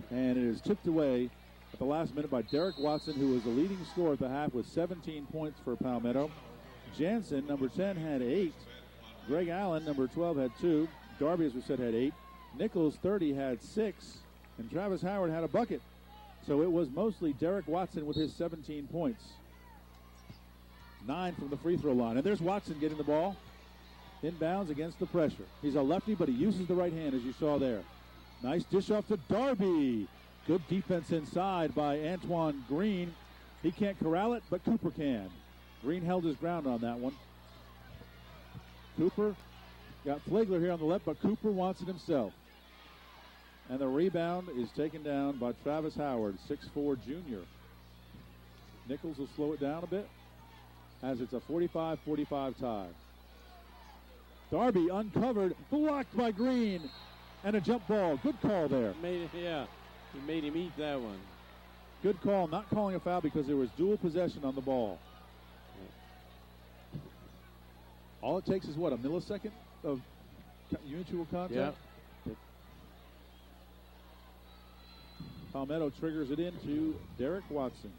And it is tipped away at the last minute by Derek Watson, who was the leading scorer at the half with 17 points for Palmetto. Jansen, number 10, had 8. Greg Allen, number 12, had 2. Darby, as we said, had 8. Nichols, 30, had 6. And Travis Howard had a bucket. So it was mostly Derek Watson with his 17 points. 9 from the free throw line. And there's Watson getting the ball. Inbounds against the pressure. He's a lefty, but he uses the right hand, as you saw there. Nice dish off to Darby. Good defense inside by Antoine Green. He can't corral it, but Cooper can. Green held his ground on that one. Cooper got Flegler here on the left, but Cooper wants it himself. And the rebound is taken down by Travis Howard, 6'4 junior. Nichols will slow it down a bit as it's a 45-45 tie. Darby uncovered, blocked by Green. And a jump ball. Good call there. He made him eat that one. Good call. Not calling a foul because there was dual possession on the ball. All it takes is, what, a millisecond of mutual contact? Yeah. Palmetto triggers it into Derek Watson,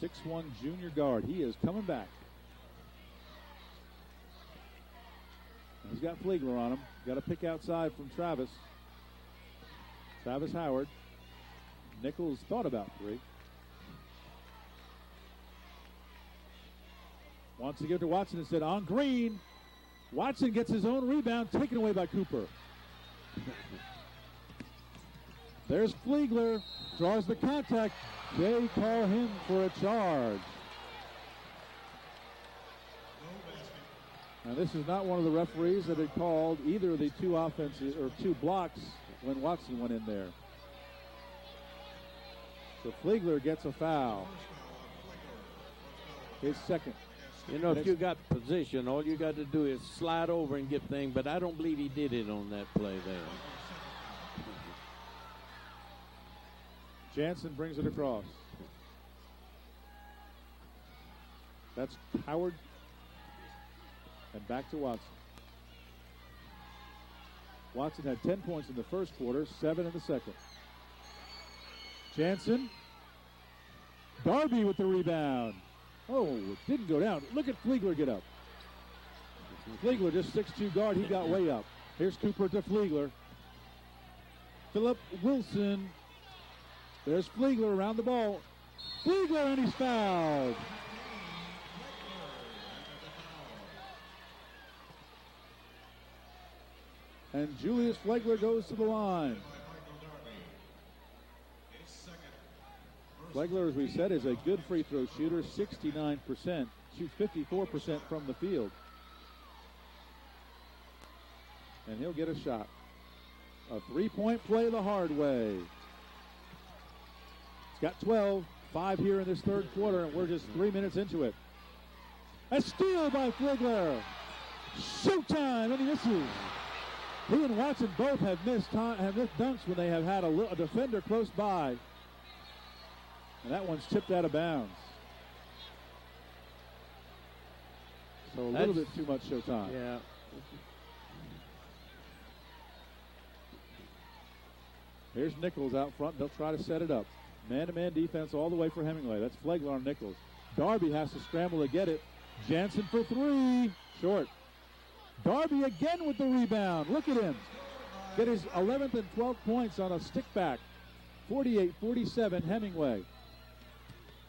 6'1 junior guard. He is coming back. He's got Flegler on him. Got a pick outside from Travis. Travis Howard. Nichols thought about 3. Wants to give to Watson instead on Green. Watson gets his own rebound taken away by Cooper. There's Flegler. Draws the contact. They call him for a charge. Now, this is not one of the referees that had called either of the 2 offenses or 2 blocks when Watson went in there. So Flegler gets a foul. His second. You know, if you got position, all you got to do is slide over and get things, but I don't believe he did it on that play there. Jansen brings it across. That's Howard. And back to Watson. Watson had 10 points in the first quarter, 7 in the second. Jansen. Darby with the rebound. Oh, it didn't go down. Look at Flegler get up. Flegler, just 6'2 guard, he got way up. Here's Cooper to Flegler. Philip Wilson. There's Flegler around the ball. Flegler, and he's fouled. And Julius Flegler goes to the line. Flegler, as we said, is a good free throw shooter, 69%. shoots 54% from the field. And he'll get a shot. A three-point play the hard way. He's got 12, 5 here in this third quarter, and we're just 3 minutes into it. A steal by Flegler. Showtime, and he misses. He and Watson both have missed dunks when they have had a defender close by. And that one's tipped out of bounds. So a little bit too much showtime. Yeah. Here's Nichols out front. They'll try to set it up. Man-to-man defense all the way for Hemingway. That's Flegler on Nichols. Darby has to scramble to get it. Jansen for three. Short. Darby again with the rebound. Look at him. Get his 11th and 12th points on a stick back. 48-47 Hemingway.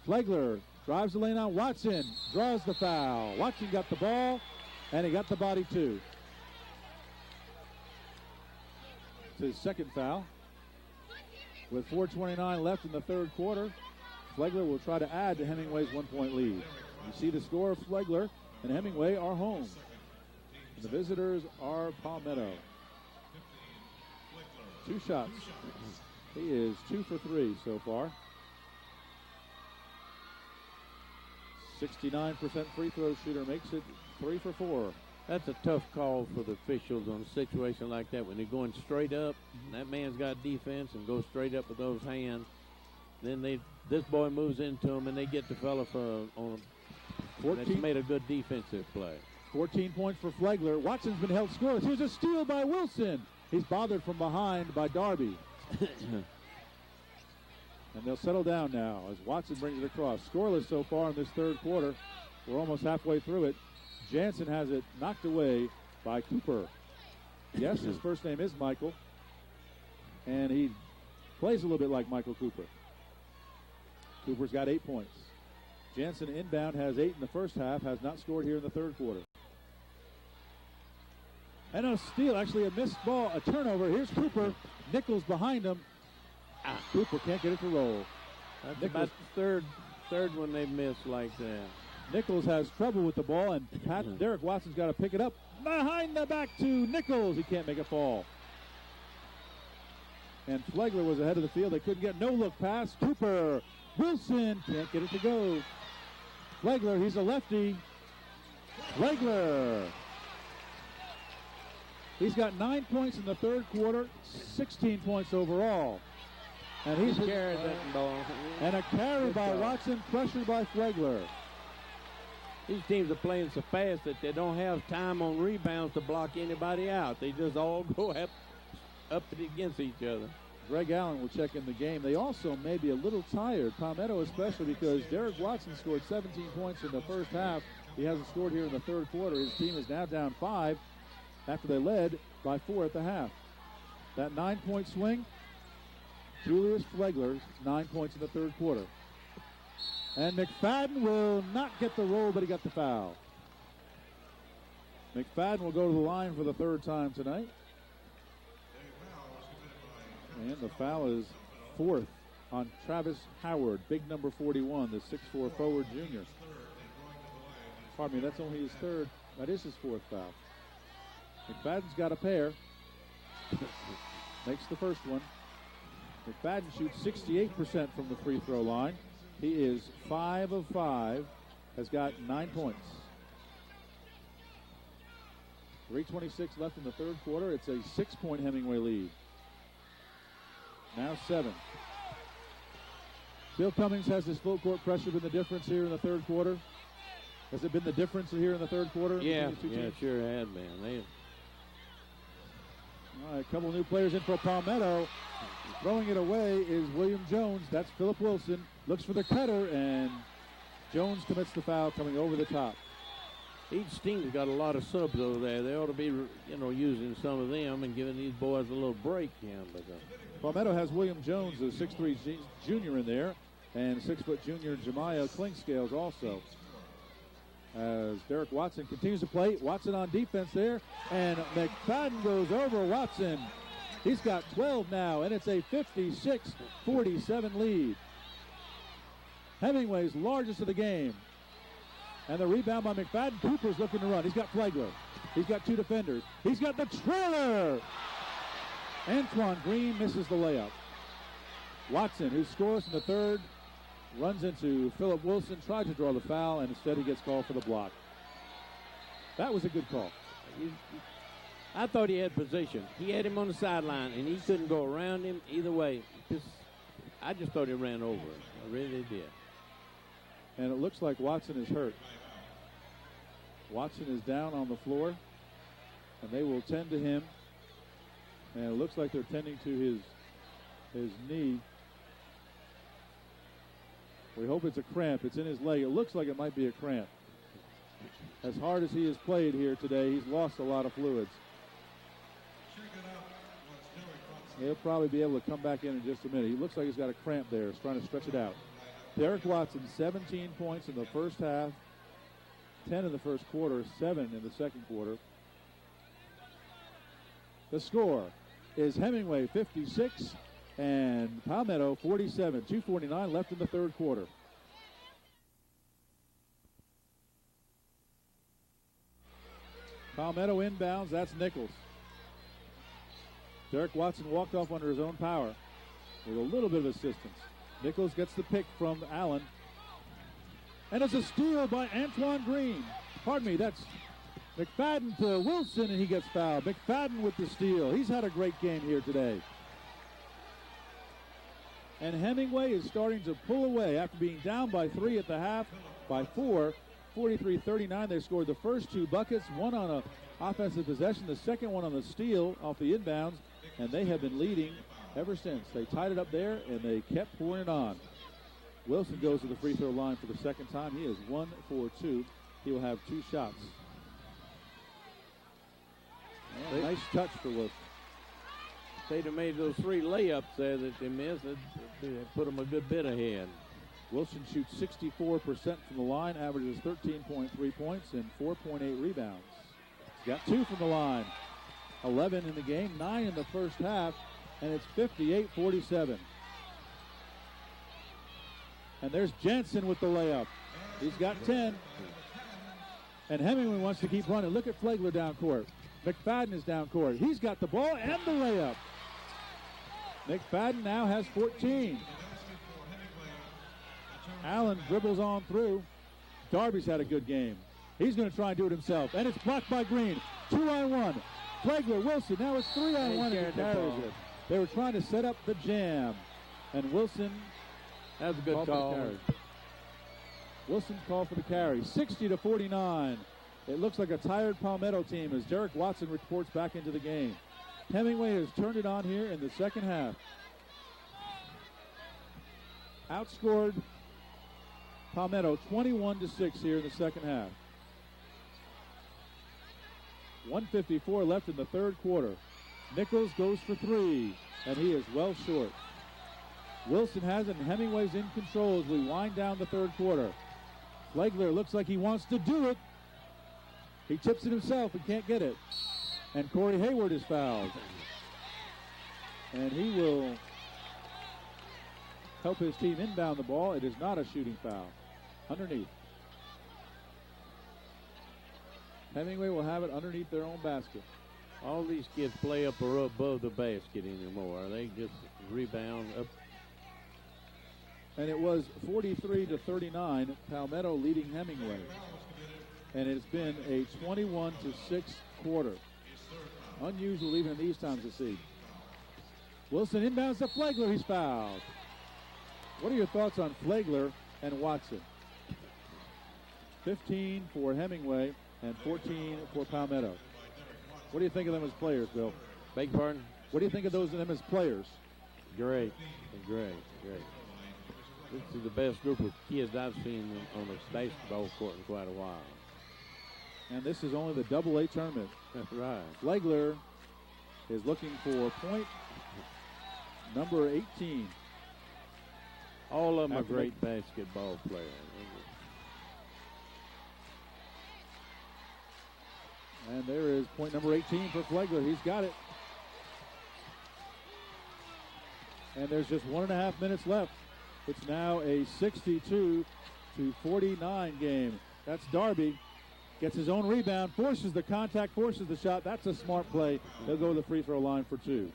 Flegler drives the lane on Watson. Draws the foul. Watson got the ball, and he got the body too. It's his second foul. With 4:29 left in the third quarter, Flegler will try to add to Hemingway's 1-point lead. You see the score of Flegler and Hemingway are home. And the visitors are Palmetto. 2 shots. He is 2 for 3 so far. 69% free throw shooter, makes it 3 for 4. That's a tough call for the officials on a situation like that. When they're going straight up, and that man's got defense and goes straight up with those hands, then this boy moves into him, and they get the fella on 14. That's made a good defensive play. 14 points for Flegler. Watson's been held scoreless. Here's a steal by Wilson. He's bothered from behind by Darby. And they'll settle down now as Watson brings it across. Scoreless so far in this third quarter. We're almost halfway through it. Jansen has it knocked away by Cooper. Yes, his first name is Michael. And he plays a little bit like Michael Cooper. Cooper's got 8 points. Jansen inbound has 8 in the first half, has not scored here in the third quarter. And a steal, actually a missed ball, a turnover. Here's Cooper. Nichols behind him. Cooper can't get it to roll. That's about the third one they've missed like that. Nichols has trouble with the ball, and Derek Watson's got to pick it up. Behind the back to Nichols. He can't make it fall. And Flegler was ahead of the field. They couldn't get no-look pass. Cooper. Wilson can't get it to go. Flegler, he's a lefty. Flegler. He's got 9 points in the third quarter, 16 points overall. And he's carried that ball. And a carry by Watson, pressured by Flegler. These teams are playing so fast that they don't have time on rebounds to block anybody out. They just all go up against each other. Greg Allen will check in the game. They also may be a little tired, Palmetto especially, because Derek Watson scored 17 points in the first half. He hasn't scored here in the third quarter. His team is now down 5 after they led by 4 at the half. That 9-point swing, Julius Flegler's 9 points in the third quarter. And McFadden will not get the roll, but he got the foul. McFadden will go to the line for the third time tonight. And the foul is 4th on Travis Howard, big number 41, the 6'4 forward junior. Pardon me, that's only his third. That is his 4th foul. McFadden's got a pair. Makes the first one. McFadden shoots 68% from the free throw line. He is 5 of 5, has got 9 points. 3:26 left in the third quarter. It's a 6-point Hemingway lead. Now 7. Bill Cummings has his full court pressure been the difference here in the third quarter? Has it been the difference here in the third quarter? Yeah, it sure has been. All right, a couple new players in for Palmetto. Throwing it away is William Jones. That's Philip Wilson. Looks for the cutter, and Jones commits the foul coming over the top. Each team's got a lot of subs over there. They ought to be, using some of them and giving these boys a little break. Palmetto has William Jones, a 6'3 junior in there, and 6-foot junior Jemiah Klingscales also. As Derek Watson continues to play. Watson on defense there, and McFadden goes over Watson. He's got 12 now, and it's a 56-47 lead. Hemingway's largest of the game. And the rebound by McFadden. Cooper's looking to run. He's got Flagler. He's got two defenders. He's got the trailer. Antoine Green misses the layup. Watson, who scores in the third, runs into Philip Wilson, tried to draw the foul, and instead he gets called for the block. That was a good call. I thought he had position. He had him on the sideline, and he couldn't go around him either way. I just thought he ran over him. I really did. And it looks like Watson is hurt. Watson is down on the floor, and they will tend to him. And it looks like they're tending to his knee. We hope it's a cramp. It's in his leg. It looks like it might be a cramp. As hard as he has played here today, he's lost a lot of fluids. He'll probably be able to come back in just a minute. He looks like he's got a cramp there. He's trying to stretch it out. Derek Watson, 17 points in the first half, 10 in the first quarter, 7 in the second quarter. The score is Hemingway 56 and Palmetto 47. 2:49 left in the third quarter. Palmetto inbounds. That's Nichols. Derek Watson walked off under his own power with a little bit of assistance. Nichols gets the pick from Allen. And it's a steal by Antoine Green. Pardon me, that's McFadden to Wilson, and he gets fouled. McFadden with the steal. He's had a great game here today. And Hemingway is starting to pull away after being down by 3 at the half, by 4. 43-39. They scored the first 2 buckets, one on an offensive possession, the second one on the steal off the inbounds, and they have been leading ever since. They tied it up there, and they kept pouring it on. Wilson goes to the free throw line for the second time. He is 1 for 2. He will have 2 shots. Well, nice touch for Wilson. If they'd have made those 3 layups there that they missed, it put them a good bit ahead. Wilson shoots 64% from the line, averages 13.3 points and 4.8 rebounds. He's got 2 from the line. 11 in the game, 9 in the first half, and it's 58-47. And there's Jensen with the layup. He's got 10. And Hemingway wants to keep running. Look at Flagler down court. McFadden is down court. He's got the ball and the layup. McFadden now has 14. Allen dribbles on through. Darby's had a good game. He's going to try and do it himself. And it's blocked by Green. 2-on-1. Flagler, Wilson. Now it's 3-on-1 and he carries it. They were trying to set up the jam. And Wilson. That was a good call. Wilson's call for the carry. 60-49. It looks like a tired Palmetto team as Derek Watson reports back into the game. Hemingway has turned it on here in the second half. Outscored Palmetto 21-6 here in the second half. 1:54 left in the third quarter. Nichols goes for 3, and he is well short. Wilson has it, and Hemingway's in control as we wind down the third quarter. Flagler looks like he wants to do it. He tips it himself and can't get it. And Corey Hayward is fouled. And he will help his team inbound the ball. It is not a shooting foul. Underneath. Hemingway will have it underneath their own basket. All these kids play up or above the basket anymore. They just rebound up. And it was 43-39, Palmetto leading Hemingway. And it's been a 21-6 quarter. Unusual even in these times to see. Wilson inbounds to Flagler. He's fouled. What are your thoughts on Flagler and Watson? 15 for Hemingway and 14 for Palmetto. What do you think of them as players, Bill? Beg your pardon? What do you think of them as players? Great. This is the best group of kids I've seen on a basketball court in quite a while. And this is only the Double-A tournament. That's right. Flagler is looking for point number 18. All of them are great basketball players. And there is point number 18 for Flagler. He's got it. And there's just 1.5 minutes left. It's now a 62-49 game. That's Darby. Gets his own rebound, forces the contact, forces the shot. That's a smart play. They'll go to the free throw line for 2.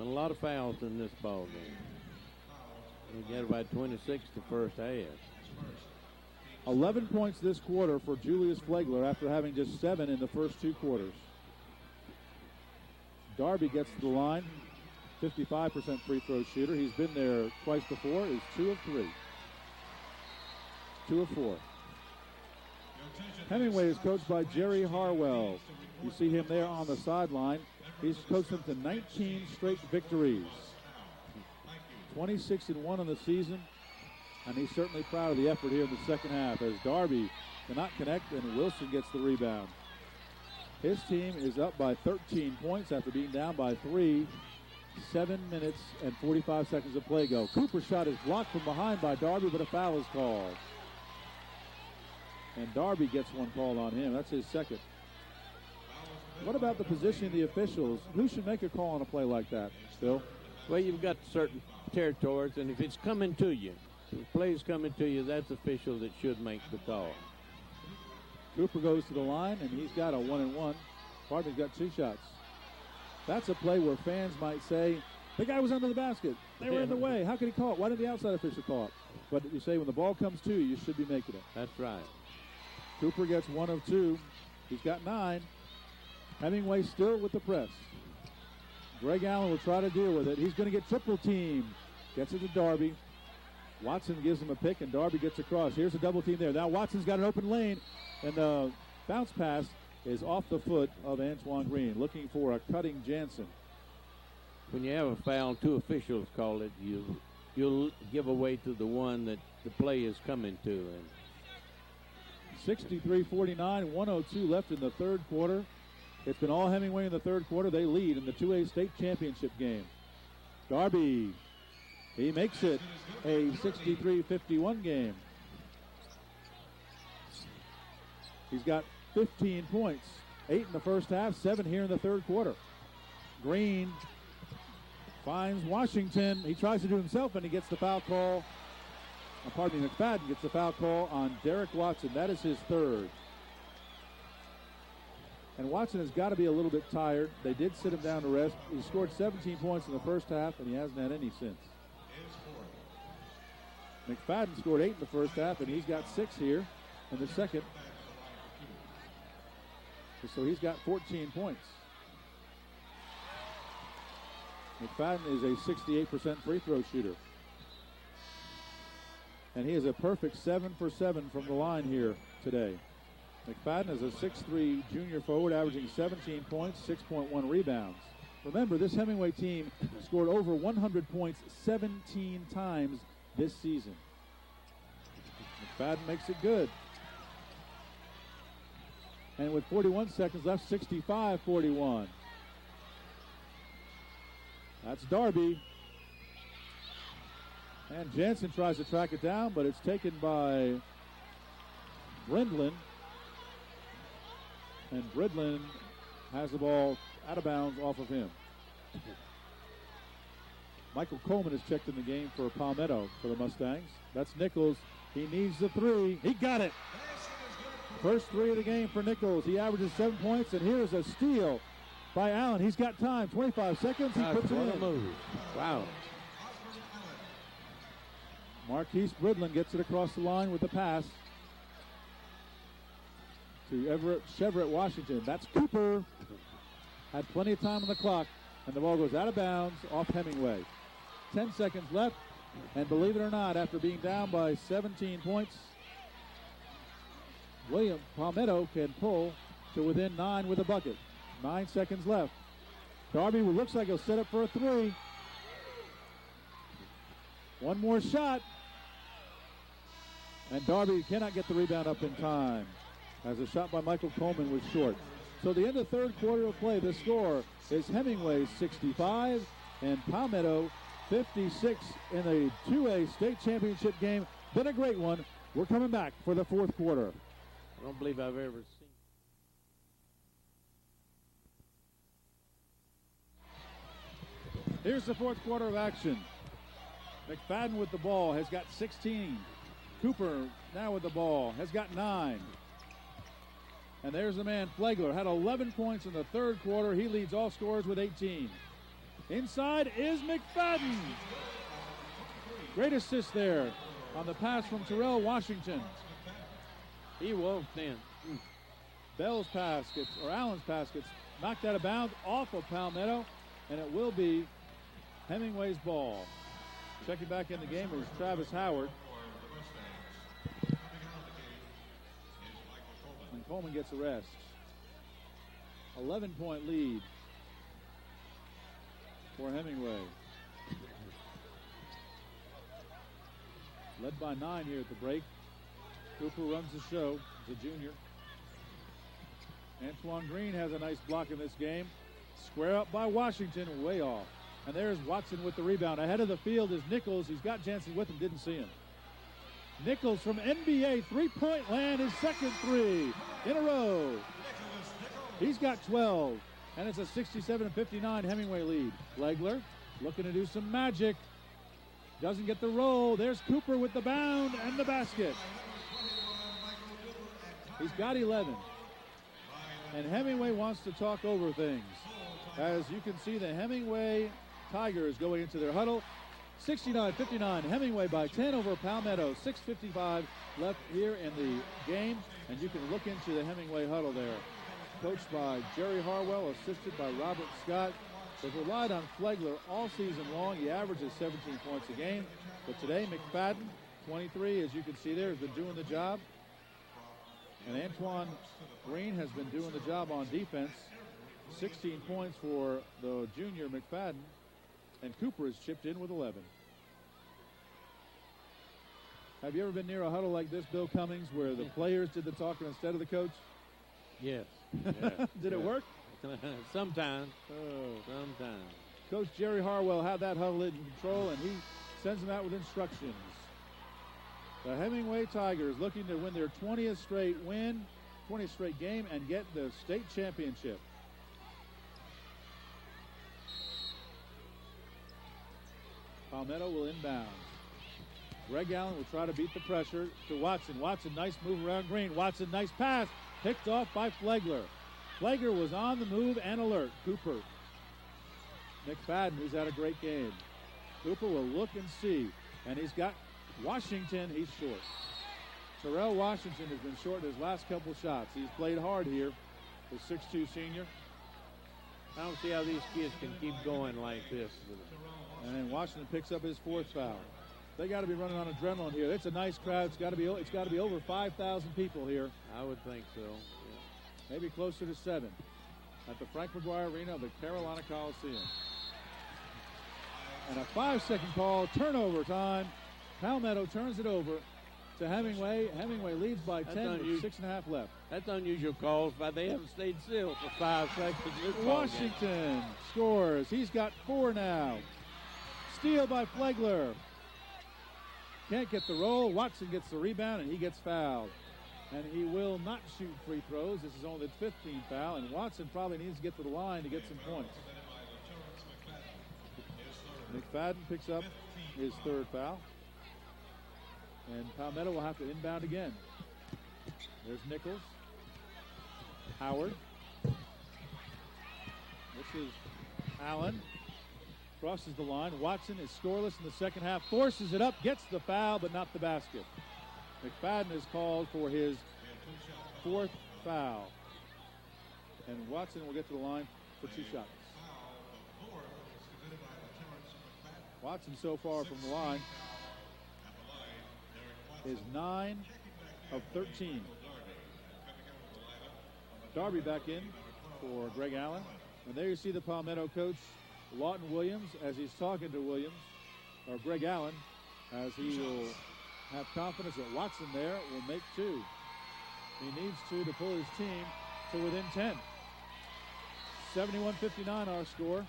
A lot of fouls in this ball game. He got about 26 the first half. 11 points this quarter for Julius Flagler after having just 7 in the first 2 quarters. Darby gets to the line, 55% free throw shooter. He's been there twice before. He's 2 of 3. 2 of 4. Hemingway is coached by Jerry Harwell. You see him there on the sideline. He's coached them to 19 straight victories. 26-1 in the season, and he's certainly proud of the effort here in the second half as Darby cannot connect and Wilson gets the rebound. His team is up by 13 points after being down by 3. 7 minutes and 45 seconds of play go. Cooper's shot is blocked from behind by Darby, but a foul is called. And Darby gets one called on him. That's his second. What about the position of the officials? Who should make a call on a play like that, Phil? Well, you've got certain territories, and if it's coming to you, if the play's coming to you, that's official that should make the call. Cooper goes to the line, and he's got a 1-and-1. Barton's got 2 shots. That's a play where fans might say, the guy was under the basket. They were in the way. How could he call it? Why did the outside official call it? But you say when the ball comes to you, you should be making it. That's right. Cooper gets 1 of 2. He's got 9. Hemingway still with the press. Greg Allen will try to deal with it. He's going to get triple teamed. Gets it to Darby. Watson gives him a pick, and Darby gets across. Here's a double team there. Now Watson's got an open lane, and the bounce pass is off the foot of Antoine Green, looking for a cutting Jansen. When you have a foul, 2 officials call it, you'll give away to the one that the play is coming to. And 63-49, 102 left in the third quarter. It's been all Hemingway in the third quarter. They lead in the 2A state championship game. Darby, he makes it a 63-51 game. He's got 15 points, 8 in the first half, 7 here in the third quarter. Green finds Washington. He tries to do himself, and he gets the foul call. McFadden gets the foul call on Derek Watson. That is his third. And Watson has got to be a little bit tired. They did sit him down to rest. He scored 17 points in the first half, and he hasn't had any since. McFadden scored 8 in the first half, and he's got 6 here in the second. So he's got 14 points. McFadden is a 68% free throw shooter. And he is a perfect 7 for 7 from the line here today. McFadden is a 6'3" junior forward averaging 17 points, 6.1 rebounds. Remember, this Hemingway team scored over 100 points 17 times this season. McFadden makes it good. And with 41 seconds left, 65-41. That's Darby. And Jansen tries to track it down, but it's taken by Brindlin. And Brindlin has the ball out of bounds off of him. Michael Coleman has checked in the game for Palmetto for the Mustangs. That's Nichols. He needs the 3. He got it. First 3 of the game for Nichols. He averages 7 points, and here's a steal by Allen. He's got time, 25 seconds. He puts it in. Move. Wow. Marquise Bridlin gets it across the line with the pass to Chevrolet Washington. That's Cooper. Had plenty of time on the clock, and the ball goes out of bounds off Hemingway. 10 seconds left, and believe it or not, after being down by 17 points, William Palmetto can pull to within 9 with a bucket. 9 seconds left. Darby looks like he'll set up for a 3. One more shot. And Darby cannot get the rebound up in time, as a shot by Michael Coleman was short. So the end of third quarter of play, the score is Hemingway 65 and Palmetto 56 in a 2A state championship game. Been a great one. We're coming back for the fourth quarter. I don't believe I've ever seen. Here's the fourth quarter of action. McFadden with the ball has got 16. Cooper now with the ball, has got 9. And there's the man, Flegler, had 11 points in the third quarter. He leads all scorers with 18. Inside is McFadden. Great assist there on the pass from Terrell Washington. He wolfed in. Bell's pass gets, or Allen's pass gets knocked out of bounds off of Palmetto, and it will be Hemingway's ball. Checking back in the game is Travis Howard. And Coleman gets a rest. 11-point lead for Hemingway. Led by 9 here at the break. Cooper runs the show. He's a junior. Antoine Green has a nice block in this game. Square up by Washington, way off. And there's Watson with the rebound. Ahead of the field is Nichols. He's got Jansen with him, didn't see him. Nichols from NBA three-point land, his second 3 in a row. He's got 12, and it's a 67-59 Hemingway lead. Flegler looking to do some magic. Doesn't get the roll. There's Cooper with the bound and the basket. He's got 11. And Hemingway wants to talk over things. As you can see, the Hemingway Tigers going into their huddle. 69-59, Hemingway by 10 over Palmetto. 6:55 left here in the game. And you can look into the Hemingway huddle there. Coached by Jerry Harwell, assisted by Robert Scott. They've relied on Flegler all season long. He averages 17 points a game. But today, McFadden, 23, as you can see there, has been doing the job. And Antoine Green has been doing the job on defense. 16 points for the junior McFadden. And Cooper has chipped in with 11. Have you ever been near a huddle like this, Bill Cummings, where the players did the talking instead of the coach? Yes. Did it work? Sometimes. Sometimes. Coach Jerry Harwell had that huddle in control, and he sends them out with instructions. The Hemingway Tigers looking to win their 20th straight game, and get the state championship. Palmetto will inbound. Greg Allen will try to beat the pressure to Watson. Watson, nice move around Green. Watson, nice pass. Picked off by Flegler. Flegler was on the move and alert. Cooper. McFadden, who's had a great game. Cooper will look and see. And he's got Washington. He's short. Terrell Washington has been short in his last couple shots. He's played hard here. The 6'2 senior. I don't see how these kids can keep going like this. And then Washington picks up his 4th foul. They got to be running on adrenaline here. It's a nice crowd. It's got to be over 5,000 people here. I would think so. Yeah. Maybe closer to 7 at the Frank McGuire Arena of the Carolina Coliseum. And a 5-second call, turnover time. Palmetto turns it over to Hemingway. Hemingway leads by 10 with 6.5 left. That's unusual calls, but they haven't stayed still for 5 seconds. Washington scores. He's got 4 now. Steal by Flegler. Can't get the roll. Watson gets the rebound, and he gets fouled. And he will not shoot free throws. This is only the 15th foul, and Watson probably needs to get to the line to get some points. McFadden picks up his 3rd foul. And Palmetto will have to inbound again. There's Nichols. Howard. This is Allen. Crosses the line. Watson is scoreless in the second half. Forces it up. Gets the foul, but not the basket. McFadden is called for his 4th foul. And Watson will get to the line for 2 shots. Watson so far from the line is 9 of 13. Darby back in for Greg Allen. And there you see the Palmetto coach, Lawton Williams, as he's talking to Greg Allen, as he will have confidence that Watson there will make 2. He needs to pull his team to within 10. 71-59 our score.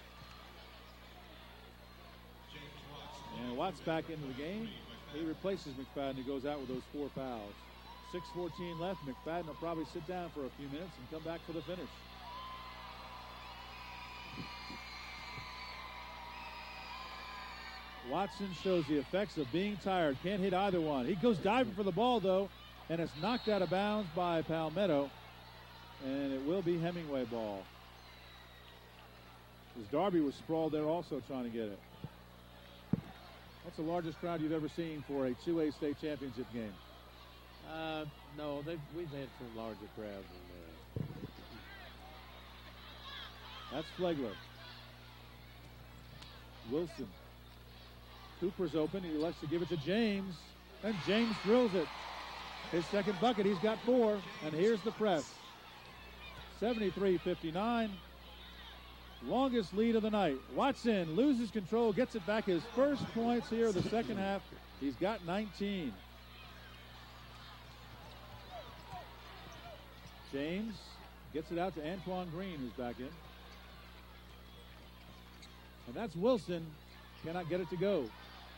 And Watts back into the game. He replaces McFadden, who goes out with those 4 fouls. 6:14 left. McFadden will probably sit down for a few minutes and come back for the finish. Watson shows the effects of being tired. Can't hit either one. He goes diving for the ball, though, and it's knocked out of bounds by Palmetto. And it will be Hemingway ball. As Darby was sprawled there also trying to get it. That's the largest crowd you've ever seen for a 2A state championship game. No, we've had some larger crowds than that. That's Flegler. Wilson. Cooper's open. He elects to give it to James. And James drills it. His second bucket. He's got 4. And here's the press. 73-59. Longest lead of the night. Watson loses control, gets it back. His first points here of the second half. He's got 19. James gets it out to Antoine Green, who's back in. And that's Wilson. Cannot get it to go.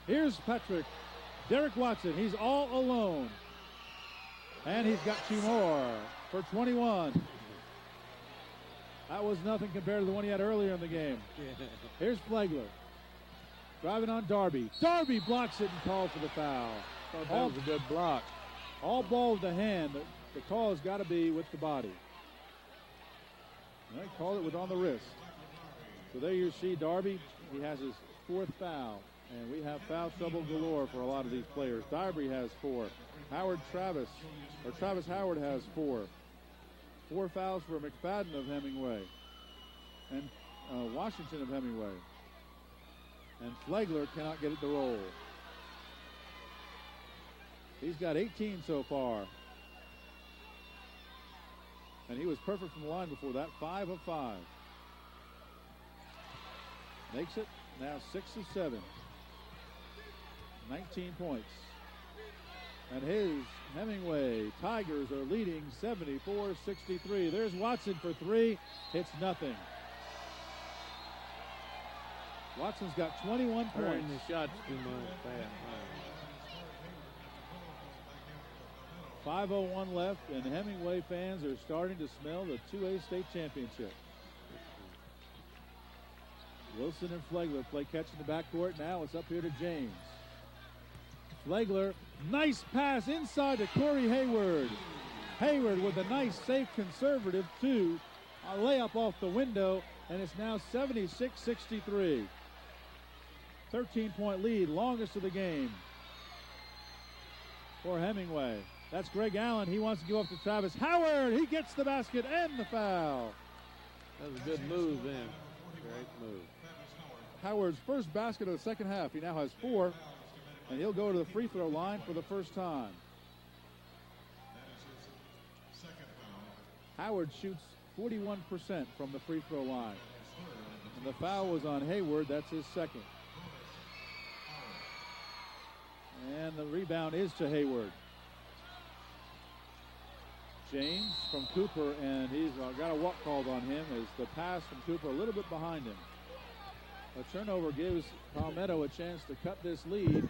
Here's Patrick. Derek Watson. He's all alone. And he's got 2 more for 21. That was nothing compared to the one he had earlier in the game. Here's Flegler. Driving on Darby. Darby blocks it and calls for the foul. Thought that was a good block. All ball with the hand. The call has got to be with the body. They called it with on the wrist. So there you see Darby. He has his 4th foul. And we have foul trouble galore for a lot of these players. Darby has 4. Travis Howard has 4. 4 fouls for McFadden of Hemingway. And Washington of Hemingway. And Flegler cannot get it to roll. He's got 18 so far. And he was perfect from the line before that. 5 of 5. Makes it now 6 of 7. 19 points. And his Hemingway Tigers are leading 74-63. There's Watson for 3. Hits nothing. Watson's got 21 points. The shot's too much. 5:01 left, and Hemingway fans are starting to smell the 2A state championship. Wilson and Flegler play catch in the backcourt. Now it's up here to James. Flegler, nice pass inside to Corey Hayward. Hayward with a nice, safe, conservative 2. A layup off the window, and it's now 76-63. 13-point lead, longest of the game for Hemingway. That's Greg Allen. He wants to give up to Travis Howard. He gets the basket and the foul. That was a good move then. Great move. Howard's first basket of the second half. He now has 4, and he'll go to the free throw line for the first time. Howard shoots 41% from the free throw line. And the foul was on Hayward. That's his second. And the rebound is to Hayward. James from Cooper, and he's got a walk called on him as the pass from Cooper a little bit behind him. A turnover gives Palmetto a chance to cut this lead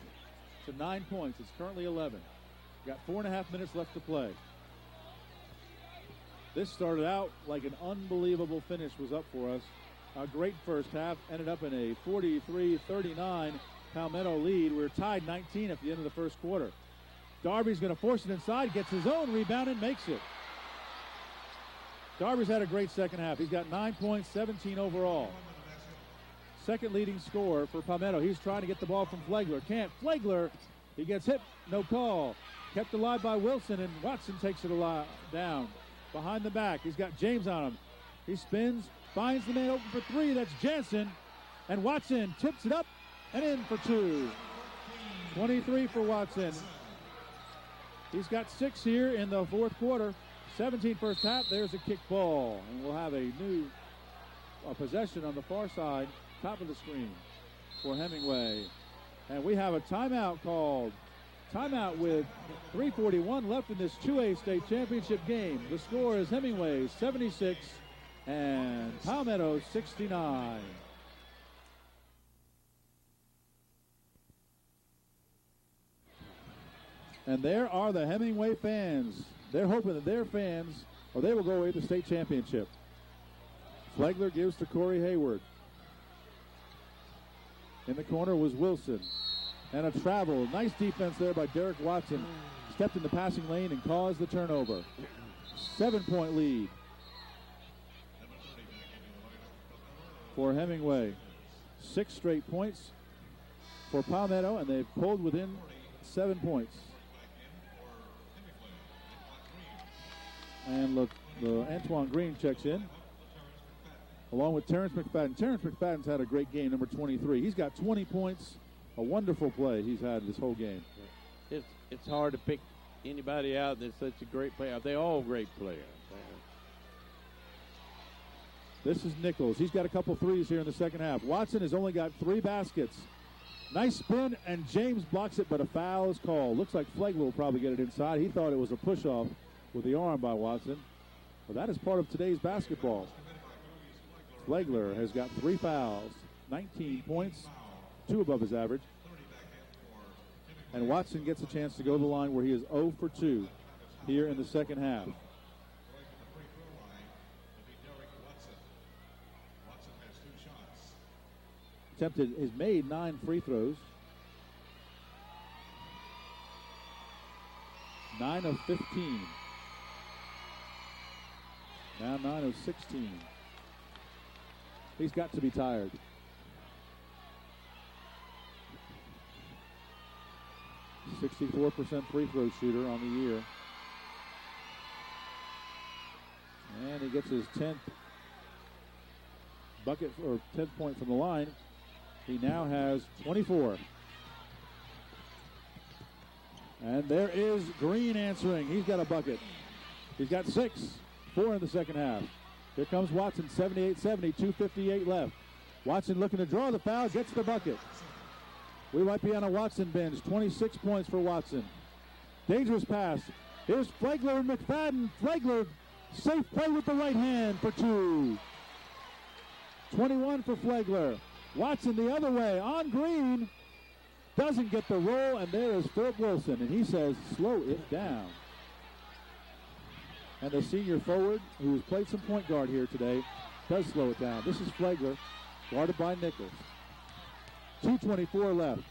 to 9 points. It's currently 11. Got 4.5 minutes left to play. This started out like an unbelievable finish was up for us. A great first half, ended up in a 43-39 Palmetto lead. We're tied 19 at the end of the first quarter. Darby's going to force it inside, gets his own rebound and makes it. Darby's had a great second half. He's got 9 points, 17 overall. Second leading scorer for Palmetto. He's trying to get the ball from Flegler. Can't. Flegler, he gets hit, no call. Kept alive by Wilson, and Watson takes it down. Behind the back, he's got James on him. He spins, finds the man open for 3. That's Jansen. And Watson tips it up and in for 2. 23 for Watson. He's got 6 here in the fourth quarter. 17 first half. There's a kick ball. And we'll have a new possession on the far side, top of the screen for Hemingway. And we have a timeout called. Timeout with 3:41 left in this 2A state championship game. The score is Hemingway 76 and Palmetto 69. And there are the Hemingway fans. They're hoping that their fans, or they will go away with the state championship. Flegler gives to Corey Hayward. In the corner was Wilson. And a travel. Nice defense there by Derek Watson. Stepped in the passing lane and caused the turnover. 7-point lead for Hemingway. 6 straight points for Palmetto, and they've pulled within 7 points. And look, Antoine Green checks in, along with Terrence McFadden. Terrence McFadden's had a great game, number 23. He's got 20 points, a wonderful play he's had this whole game. It's hard to pick anybody out that's such a great player. They're all great players. This is Nichols. He's got a couple threes here in the second half. Watson has only got 3 baskets. Nice spin, and James blocks it, but a foul is called. Looks like Flegler will probably get it inside. He thought it was a push-off with the arm by Watson. Well, that is part of today's basketball. Flegler has got 3 fouls, 19 points, 2 above his average. And Watson gets a chance to go to the line where he is 0 for 2 here in the second half. Has made 9 free throws. 9 of 15. Now 9 of 16. He's got to be tired. .64% free throw shooter on the year. And he gets his 10th bucket, or 10th point from the line. He now has 24. And there is Green answering. He's got a bucket. He's got 6, 4 in the second half. Here comes Watson, 78-70, 2:58 left. Watson looking to draw the foul, gets the bucket. We might be on a Watson binge. 26 points for Watson. Dangerous pass. Here's Flegler and McFadden. Flegler, safe play with the right hand for 2. 21 for Flegler. Watson the other way on Green. Doesn't get the roll, and there is Philip Wilson, and he says, slow it down. And the senior forward, who has played some point guard here today, does slow it down. This is Flegler, guarded by Nichols. 2:24 left.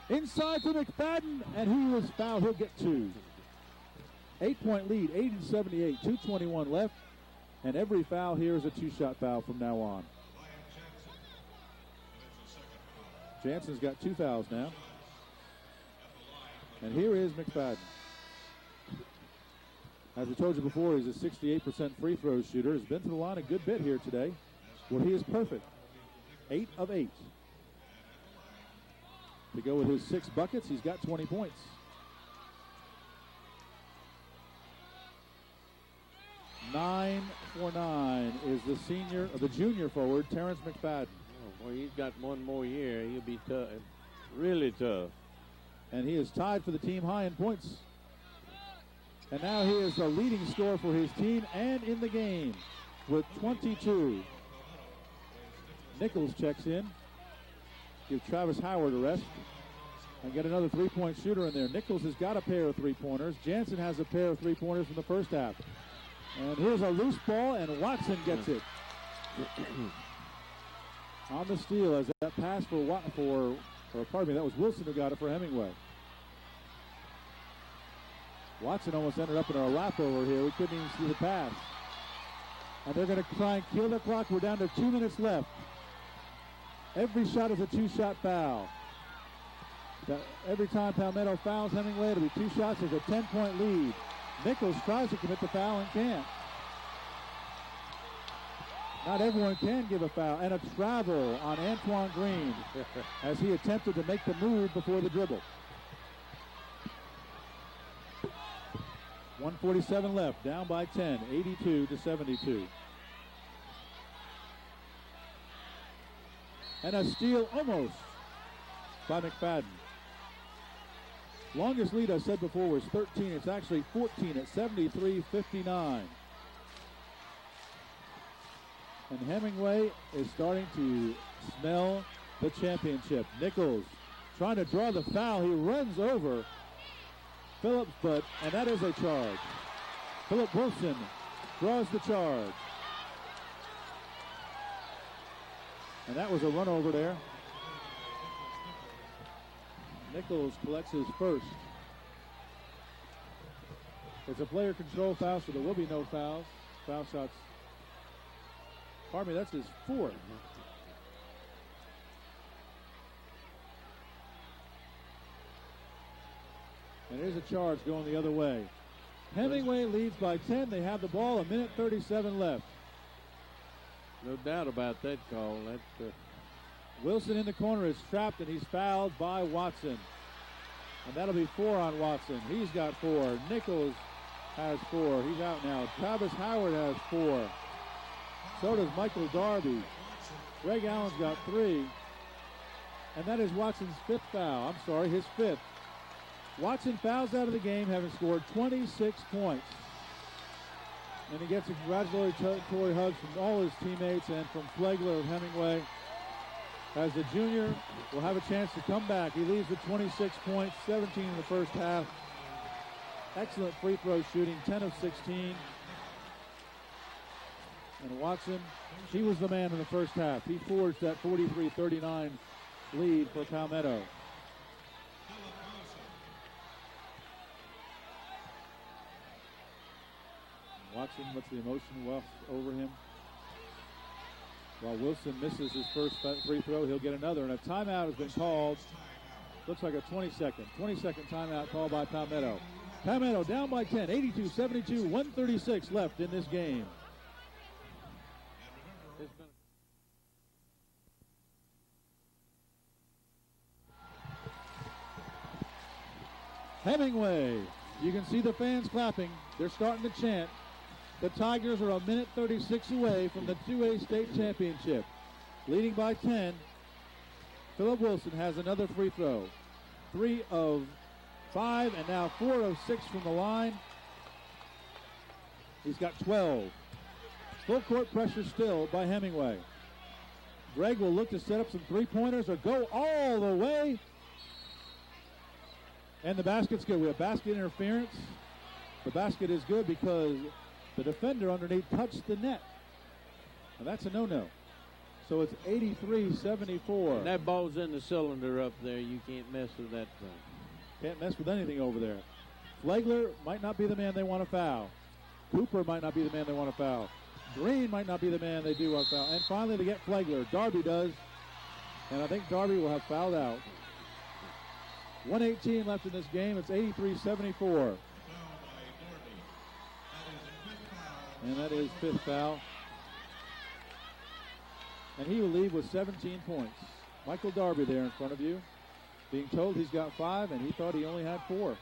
Inside to McFadden, and he was fouled. He'll get 2. 8-point lead, 80-78, 2:21 left. And every foul here is a 2-shot foul from now on. Jansen's got 2 fouls now. And here is McFadden. As I told you before, he's a 68% free throw shooter. Has been to the line a good bit here today, where he is perfect. 8 of 8. To go with his 6 buckets, he's got 20 points. 9 for 9 is the junior forward, Terrence McFadden. Well, he's got one more year. He'll be tough, really tough. And he is tied for the team high in points. And now he is the leading scorer for his team and in the game with 22. Nichols checks in. Give Travis Howard a rest. And get another 3-point shooter in there. Nichols has got a pair of 3-pointers. Jansen has a pair of 3-pointers from the first half. And here's a loose ball, and Watson gets it. On the steal as that pass that was Wilson who got it for Hemingway. Watson almost ended up in our lap over here. We couldn't even see the pass. And they're going to try and kill the clock. We're down to 2 minutes left. Every shot is a 2-shot foul. Every time Palmetto fouls Hemingway, it'll be 2 shots. There's a 10-point lead. Nichols tries to commit the foul and can't. Not everyone can give a foul. And a travel on Antoine Green as he attempted to make the move before the dribble. 1:47 left, down by 10, 82-72. And a steal almost by McFadden. Longest lead I said before was 13. It's actually 14 at 73-59. And Hemingway is starting to smell the championship. Nichols trying to draw the foul. He runs over Phillips, and that is a charge. Philip Wilson draws the charge. And that was a run over there. Nichols collects his first. It's a player control foul, so there will be no fouls. Foul shots. Pardon me, that's his fourth. And here's a charge going the other way. Hemingway leads by 10. They have the ball, 1:37 left. No doubt about that call. Wilson in the corner is trapped, and he's fouled by Watson. And that'll be 4 on Watson. He's got 4. Nichols has 4. He's out now. Travis Howard has 4. So does Michael Darby. Greg Allen's got 3. And that is Watson's 5th foul. I'm sorry, his 5th. Watson fouls out of the game, having scored 26 points. And he gets a congratulatory hug from all his teammates and from Flegler of Hemingway. As the junior will have a chance to come back. He leaves with 26 points, 17 in the first half. Excellent free throw shooting, 10 of 16. And Watson, he was the man in the first half. He forged that 43-39 lead for Palmetto. Watson lets the emotion waft over him. While Wilson misses his first free throw, he'll get another. And a timeout has been called. Looks like a 20-second timeout called by Palmetto. Palmetto down by 10, 82-72, 136 left in this game. Hemingway, you can see the fans clapping. They're starting to chant. The Tigers are 1:36 away from the 2A state championship. Leading by 10, Philip Wilson has another free throw. 3 of 5 and now 4 of 6 from the line. He's got 12. Full court pressure still by Hemingway. Greg will look to set up some three-pointers or go all the way. And the basket's good. We have basket interference. The basket is good because the defender underneath touched the net. And that's a no-no. So it's 83-74. And that ball's in the cylinder up there. You can't mess with that thing. Can't mess with anything over there. Flegler might not be the man they want to foul. Cooper might not be the man they want to foul. Green might not be the man they do want to foul. And finally, they get Flegler. Darby does. And I think Darby will have fouled out. 1:18 left in this game. It's 83-74. And that is 5th foul. And he will leave with 17 points. Michael Darby there in front of you, being told he's got 5, and he thought he only had 4.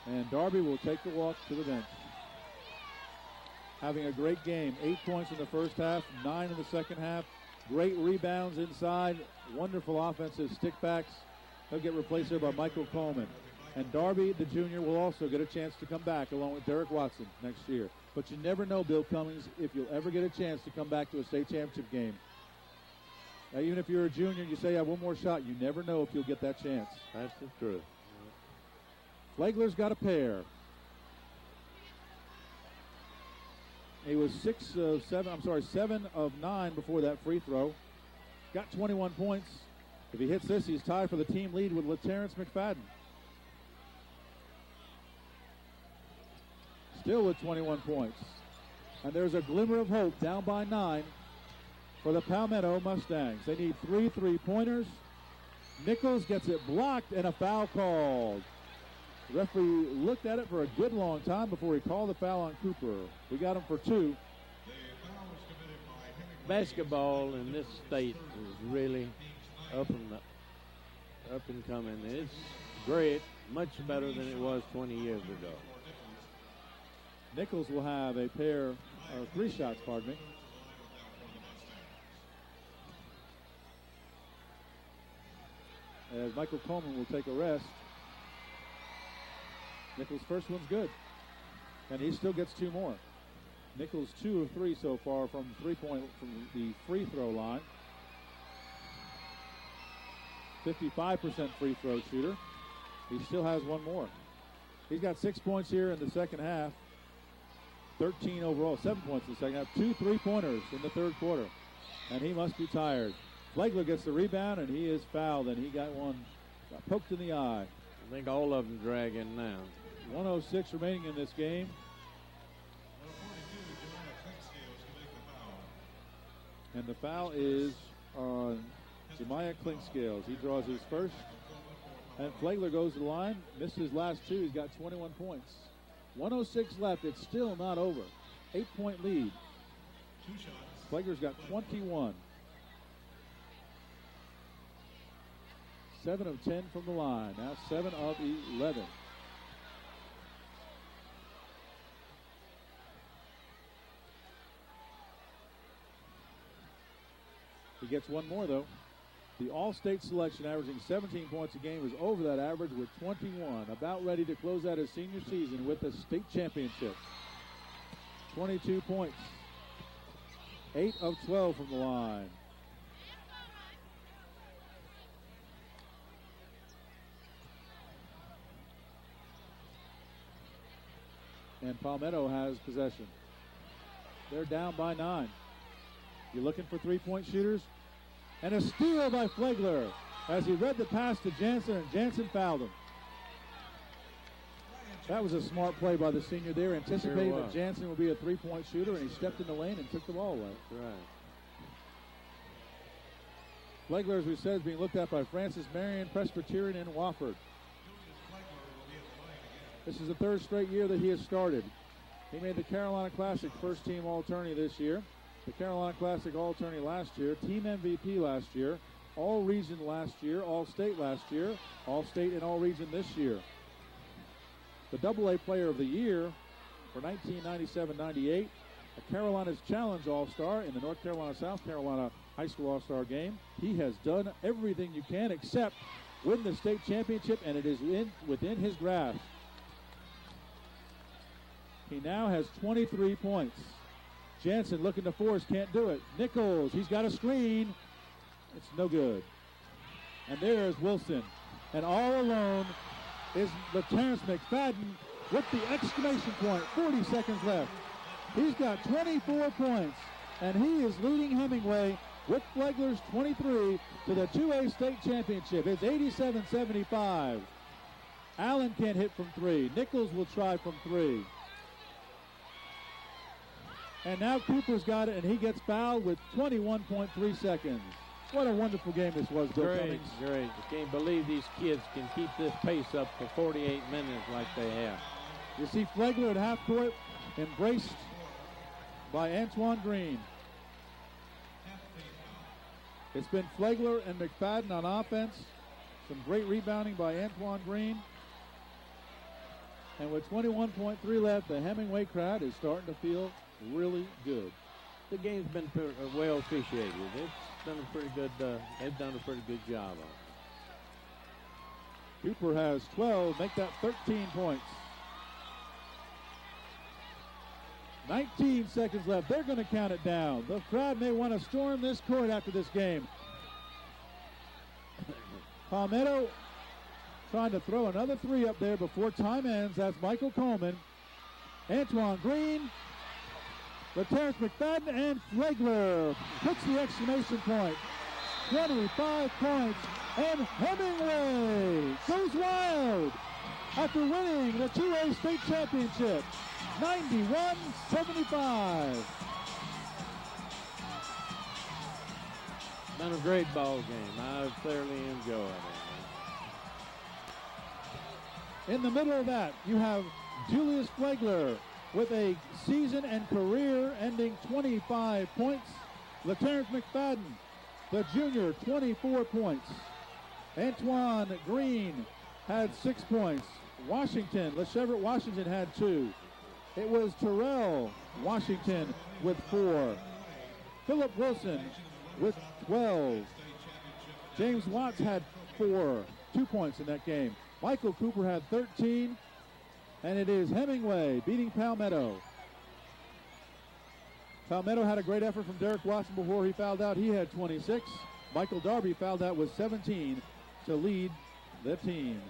And Darby will take the walk to the bench. Having a great game. 8 points in the first half, 9 in the second half. Great rebounds inside. Wonderful offensive stickbacks. He'll get replaced there by Michael Coleman. And Darby, the junior, will also get a chance to come back along with Derek Watson next year. But you never know, Bill Cummings, if you'll ever get a chance to come back to a state championship game. Now, even if you're a junior and you say, I have one more shot, you never know if you'll get that chance. That's the truth. Flegler's got a pair. He was 7 of 9 before that free throw. Got 21 points. If he hits this, he's tied for the team lead with LaTerrence McFadden. Still with 21 points. And there's a glimmer of hope down by 9 for the Palmetto Mustangs. They need 3 3-pointers. Nichols gets it blocked and a foul called. The referee looked at it for a good long time before he called the foul on Cooper. We got him for 2. Basketball in this state is really up and coming. It's great, much better than it was 20 years ago. Nichols will have a pair of 3 shots, pardon me. As Michael Coleman will take a rest. Nichols' first one's good. And he still gets 2 more. Nichols 2 of 3 so far from from the free throw line. 55% free throw shooter. He still has 1 more. He's got 6 points here in the second half. 13 overall, 7 points in the second half, 2 3-pointers in the third quarter. And he must be tired. Flegler gets the rebound, and he is fouled, and he got poked in the eye. I think all of them dragging now. 1:06 remaining in this game. And the foul is on Jemiah Clinkscales. He draws his first. And Flegler goes to the line, missed his last 2. He's got 21 points. 1:06 left. It's still not over. 8-point lead. Flegler's got 21. 7 of 10 from the line. Now 7 of 11. He gets one more, though. The All-State selection, averaging 17 points a game, is over that average with 21. About ready to close out his senior season with the state championship. 22 points. 8 of 12 from the line. And Palmetto has possession. They're down by 9. You're looking for three-point shooters? And a steal by Flegler as he read the pass to Jansen, and Jansen fouled him. That was a smart play by the senior there, anticipating that Jansen would be a three-point shooter, and he stepped in the lane and took the ball away. That's right. Flegler, as we said, is being looked at by Francis Marion Presbyterian in Wofford. This is the third straight year that he has started. He made the Carolina Classic first-team All-Tourney this year, the Carolina Classic All-Tourney last year, Team MVP last year, All-Region last year, All-State last year, All-State and All-Region this year. The AA Player of the Year for 1997-98, a Carolina's Challenge All-Star in the North Carolina-South Carolina High School All-Star Game. He has done everything you can except win the state championship, and it is within his grasp. He now has 23 points. Jansen looking to force, can't do it. Nichols, he's got a screen. It's no good. And there's Wilson. And all alone is Terrence McFadden with the exclamation point. 40 seconds left. He's got 24 points. And he is leading Hemingway with Flegler's 23 to the 2A state championship. It's 87-75. Allen can't hit from 3. Nichols will try from 3. And now Cooper's got it, and he gets fouled with 21.3 seconds. What a wonderful game this was, Bill Cummings. Great. I can't believe these kids can keep this pace up for 48 minutes like they have. You see Flegler at half court, embraced by Antoine Green. It's been Flegler and McFadden on offense. Some great rebounding by Antoine Green. And with 21.3 left, the Hemingway crowd is starting to feel really good. The game's been well officiated. It's done a pretty good. They've done a pretty good job of it. Cooper has 12, make that 13 points. 19 seconds left. They're going to count it down. The crowd may want to storm this court after this game. Palmetto trying to throw another 3 up there before time ends. That's Michael Coleman, Antoine Green, Terrence McFadden, and Flegler puts the exclamation point. 25 points, and Hemingway goes wild after winning the 2A state championship. 91-75. Been a great ball game. I've thoroughly enjoyed it. In the middle of that, you have Julius Flegler with a season and career-ending 25 points. Terrence McFadden, the junior, 24 points. Antoine Green had 6 points. LeChevert Washington had 2. It was Terrell Washington with 4. Philip Wilson with 12. James Watts had 2 points in that game. Michael Cooper had 13. And it is Hemingway beating Palmetto. Palmetto had a great effort from Derek Watson before he fouled out. He had 26. Michael Darby fouled out with 17 to lead the team.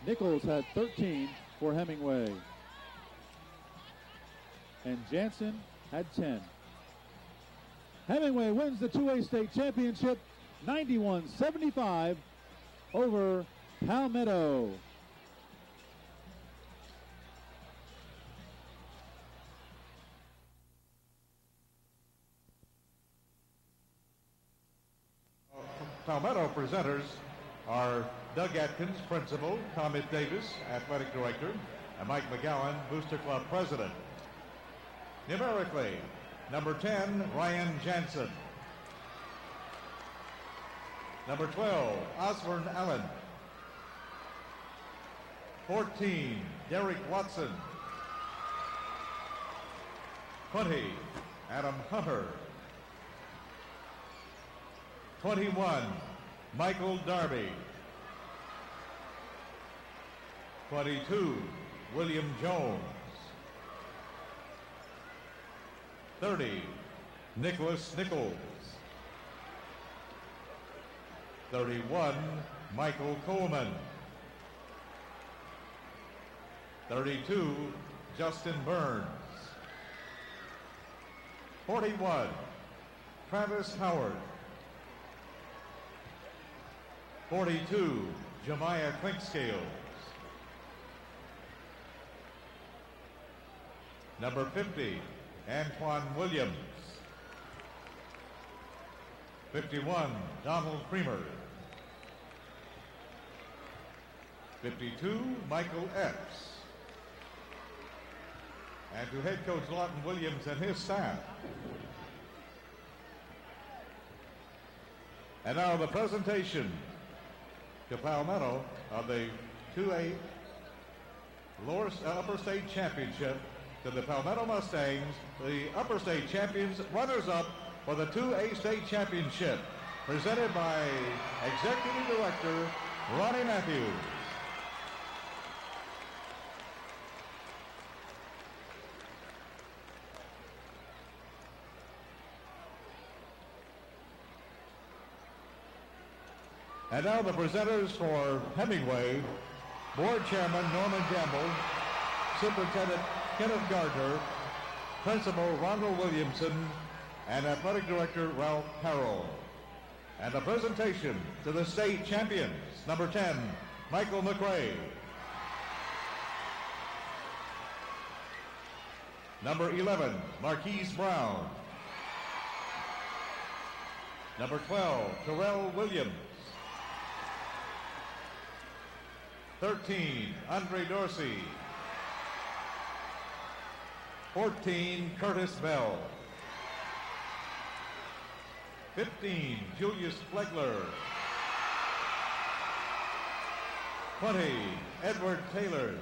Nichols had 13 for Hemingway. and Jansen had 10. Hemingway wins the 2A state championship 91-75 over Palmetto. Palmetto presenters are Doug Atkins, principal, Thomas Davis, athletic director, and Mike McGowan, Booster Club president. Numerically, number 10, Ryan Jansen. Number 12, Osborne Allen. 14, Derek Watson. 20, Adam Hunter. 21, Michael Darby. 22, William Jones. 30, Nicholas Nichols. 31, Michael Coleman. 32, Justin Burns. 41, Travis Howard. 42, Jemiah Clinkscales. Number 50, Antoine Williams. 51, Donald Creamer. 52, Michael Epps. And to head coach Lawton Williams and his staff. And now the presentation to Palmetto of the 2A Upper State Championship to the Palmetto Mustangs, the Upper State Champions, runners-up for the 2A State Championship, presented by Executive Director Ronnie Matthews. And now the presenters for Hemingway, Board Chairman Norman Gamble, Superintendent Kenneth Gardner, Principal Ronald Williamson, and Athletic Director Ralph Harrell. And the presentation to the state champions, number 10, Michael McRae. Number 11, Marquise Brown. Number 12, Terrell Williams. 13, Andre Dorsey. 14, Curtis Bell. 15, Julius Flegler. 20, Edward Taylors.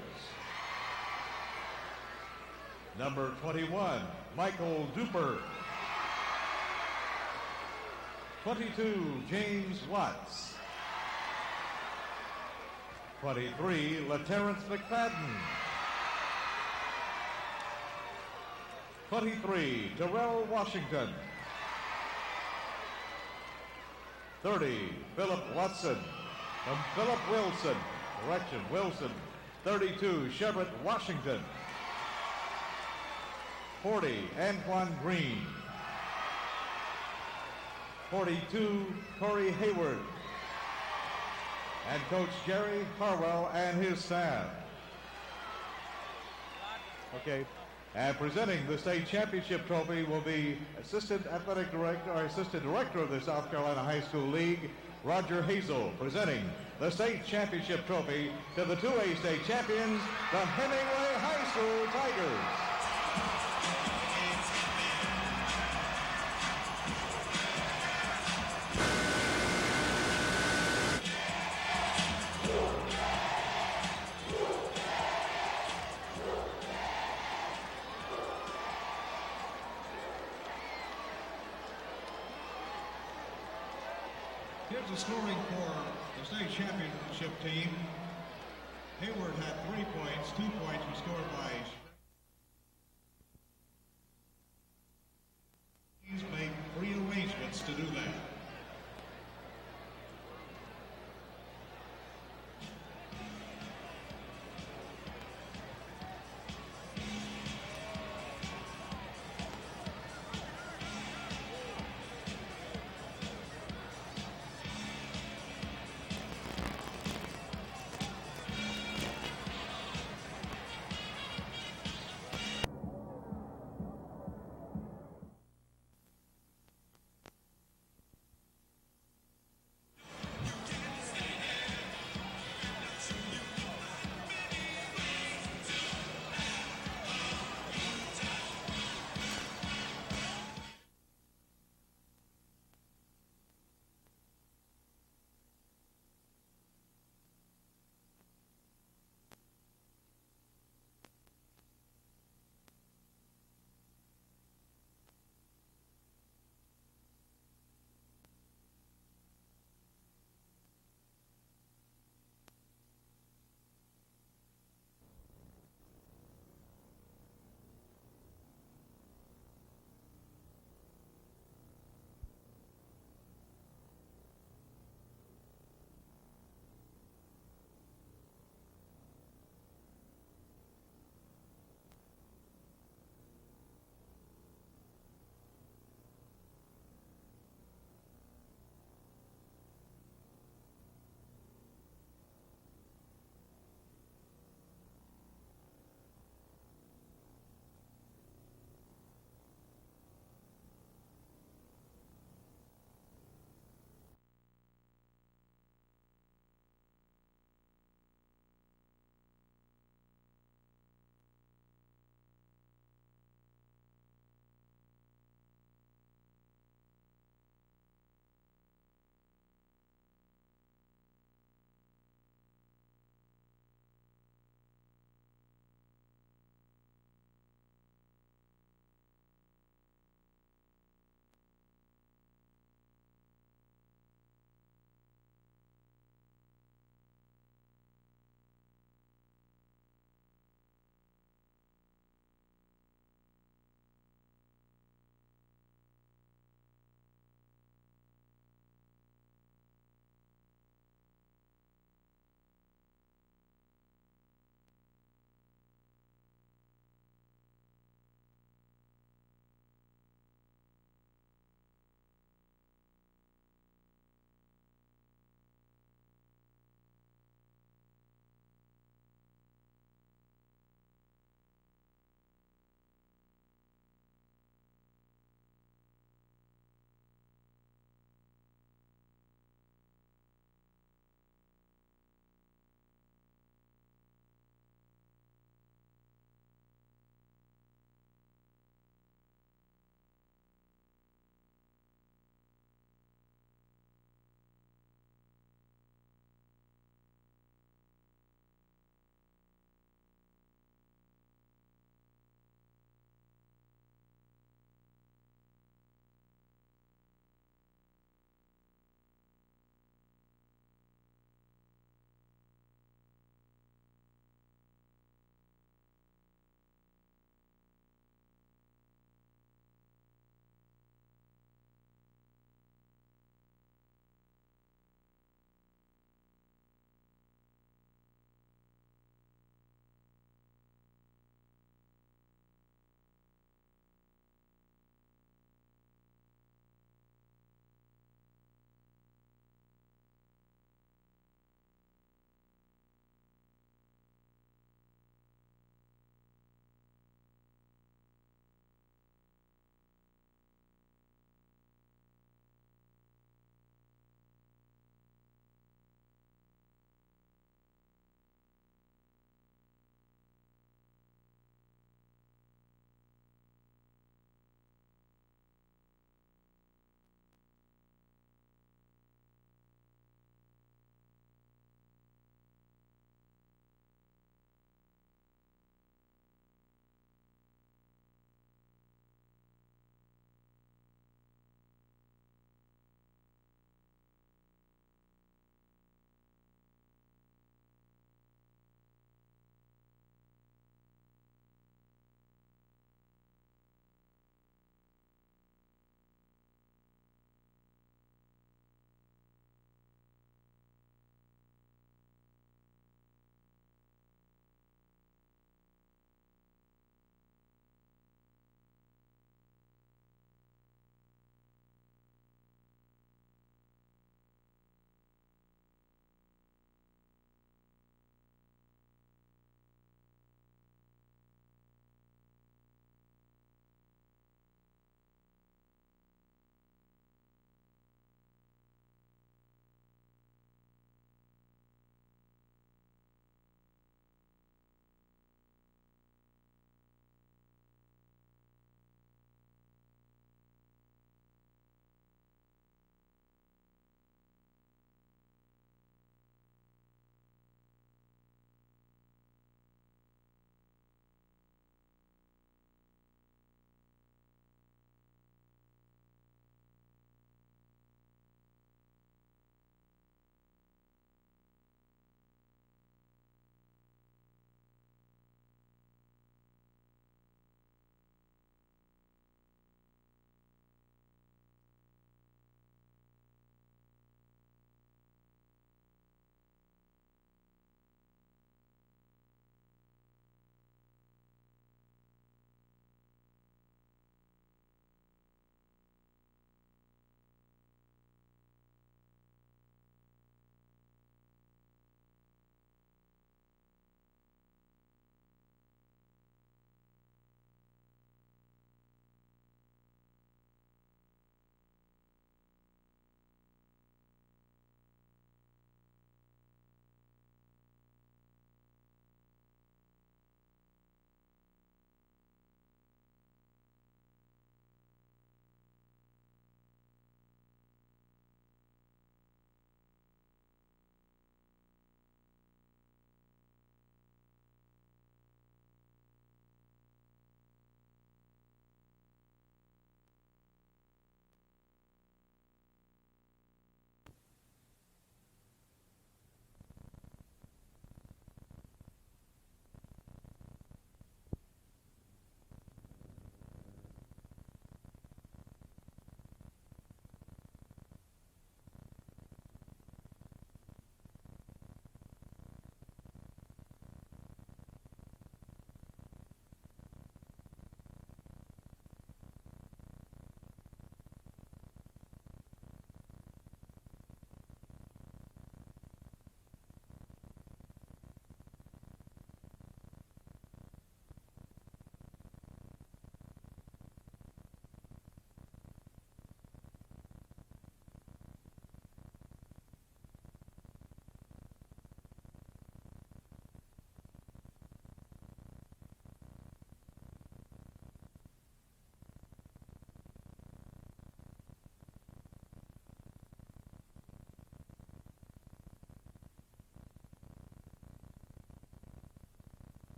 Number 21, Michael Duper. 22, James Watts. 23, LaTerrence McFadden. 23, Darrell Washington. 30, Philip Watson. Philip Wilson. Correction, Wilson. 32, Chevrolet Washington. 40, Antoine Green. 42, Corey Hayward. And Coach Jerry Harwell and his staff. Okay. And presenting the state championship trophy will be Assistant Athletic Director, or Assistant Director of the South Carolina High School League, Roger Hazel, presenting the state championship trophy to the 2A state champions, the Hemingway High School Tigers. Here's the scoring for the state championship team. Hayward had 3 points. 2 points were scored by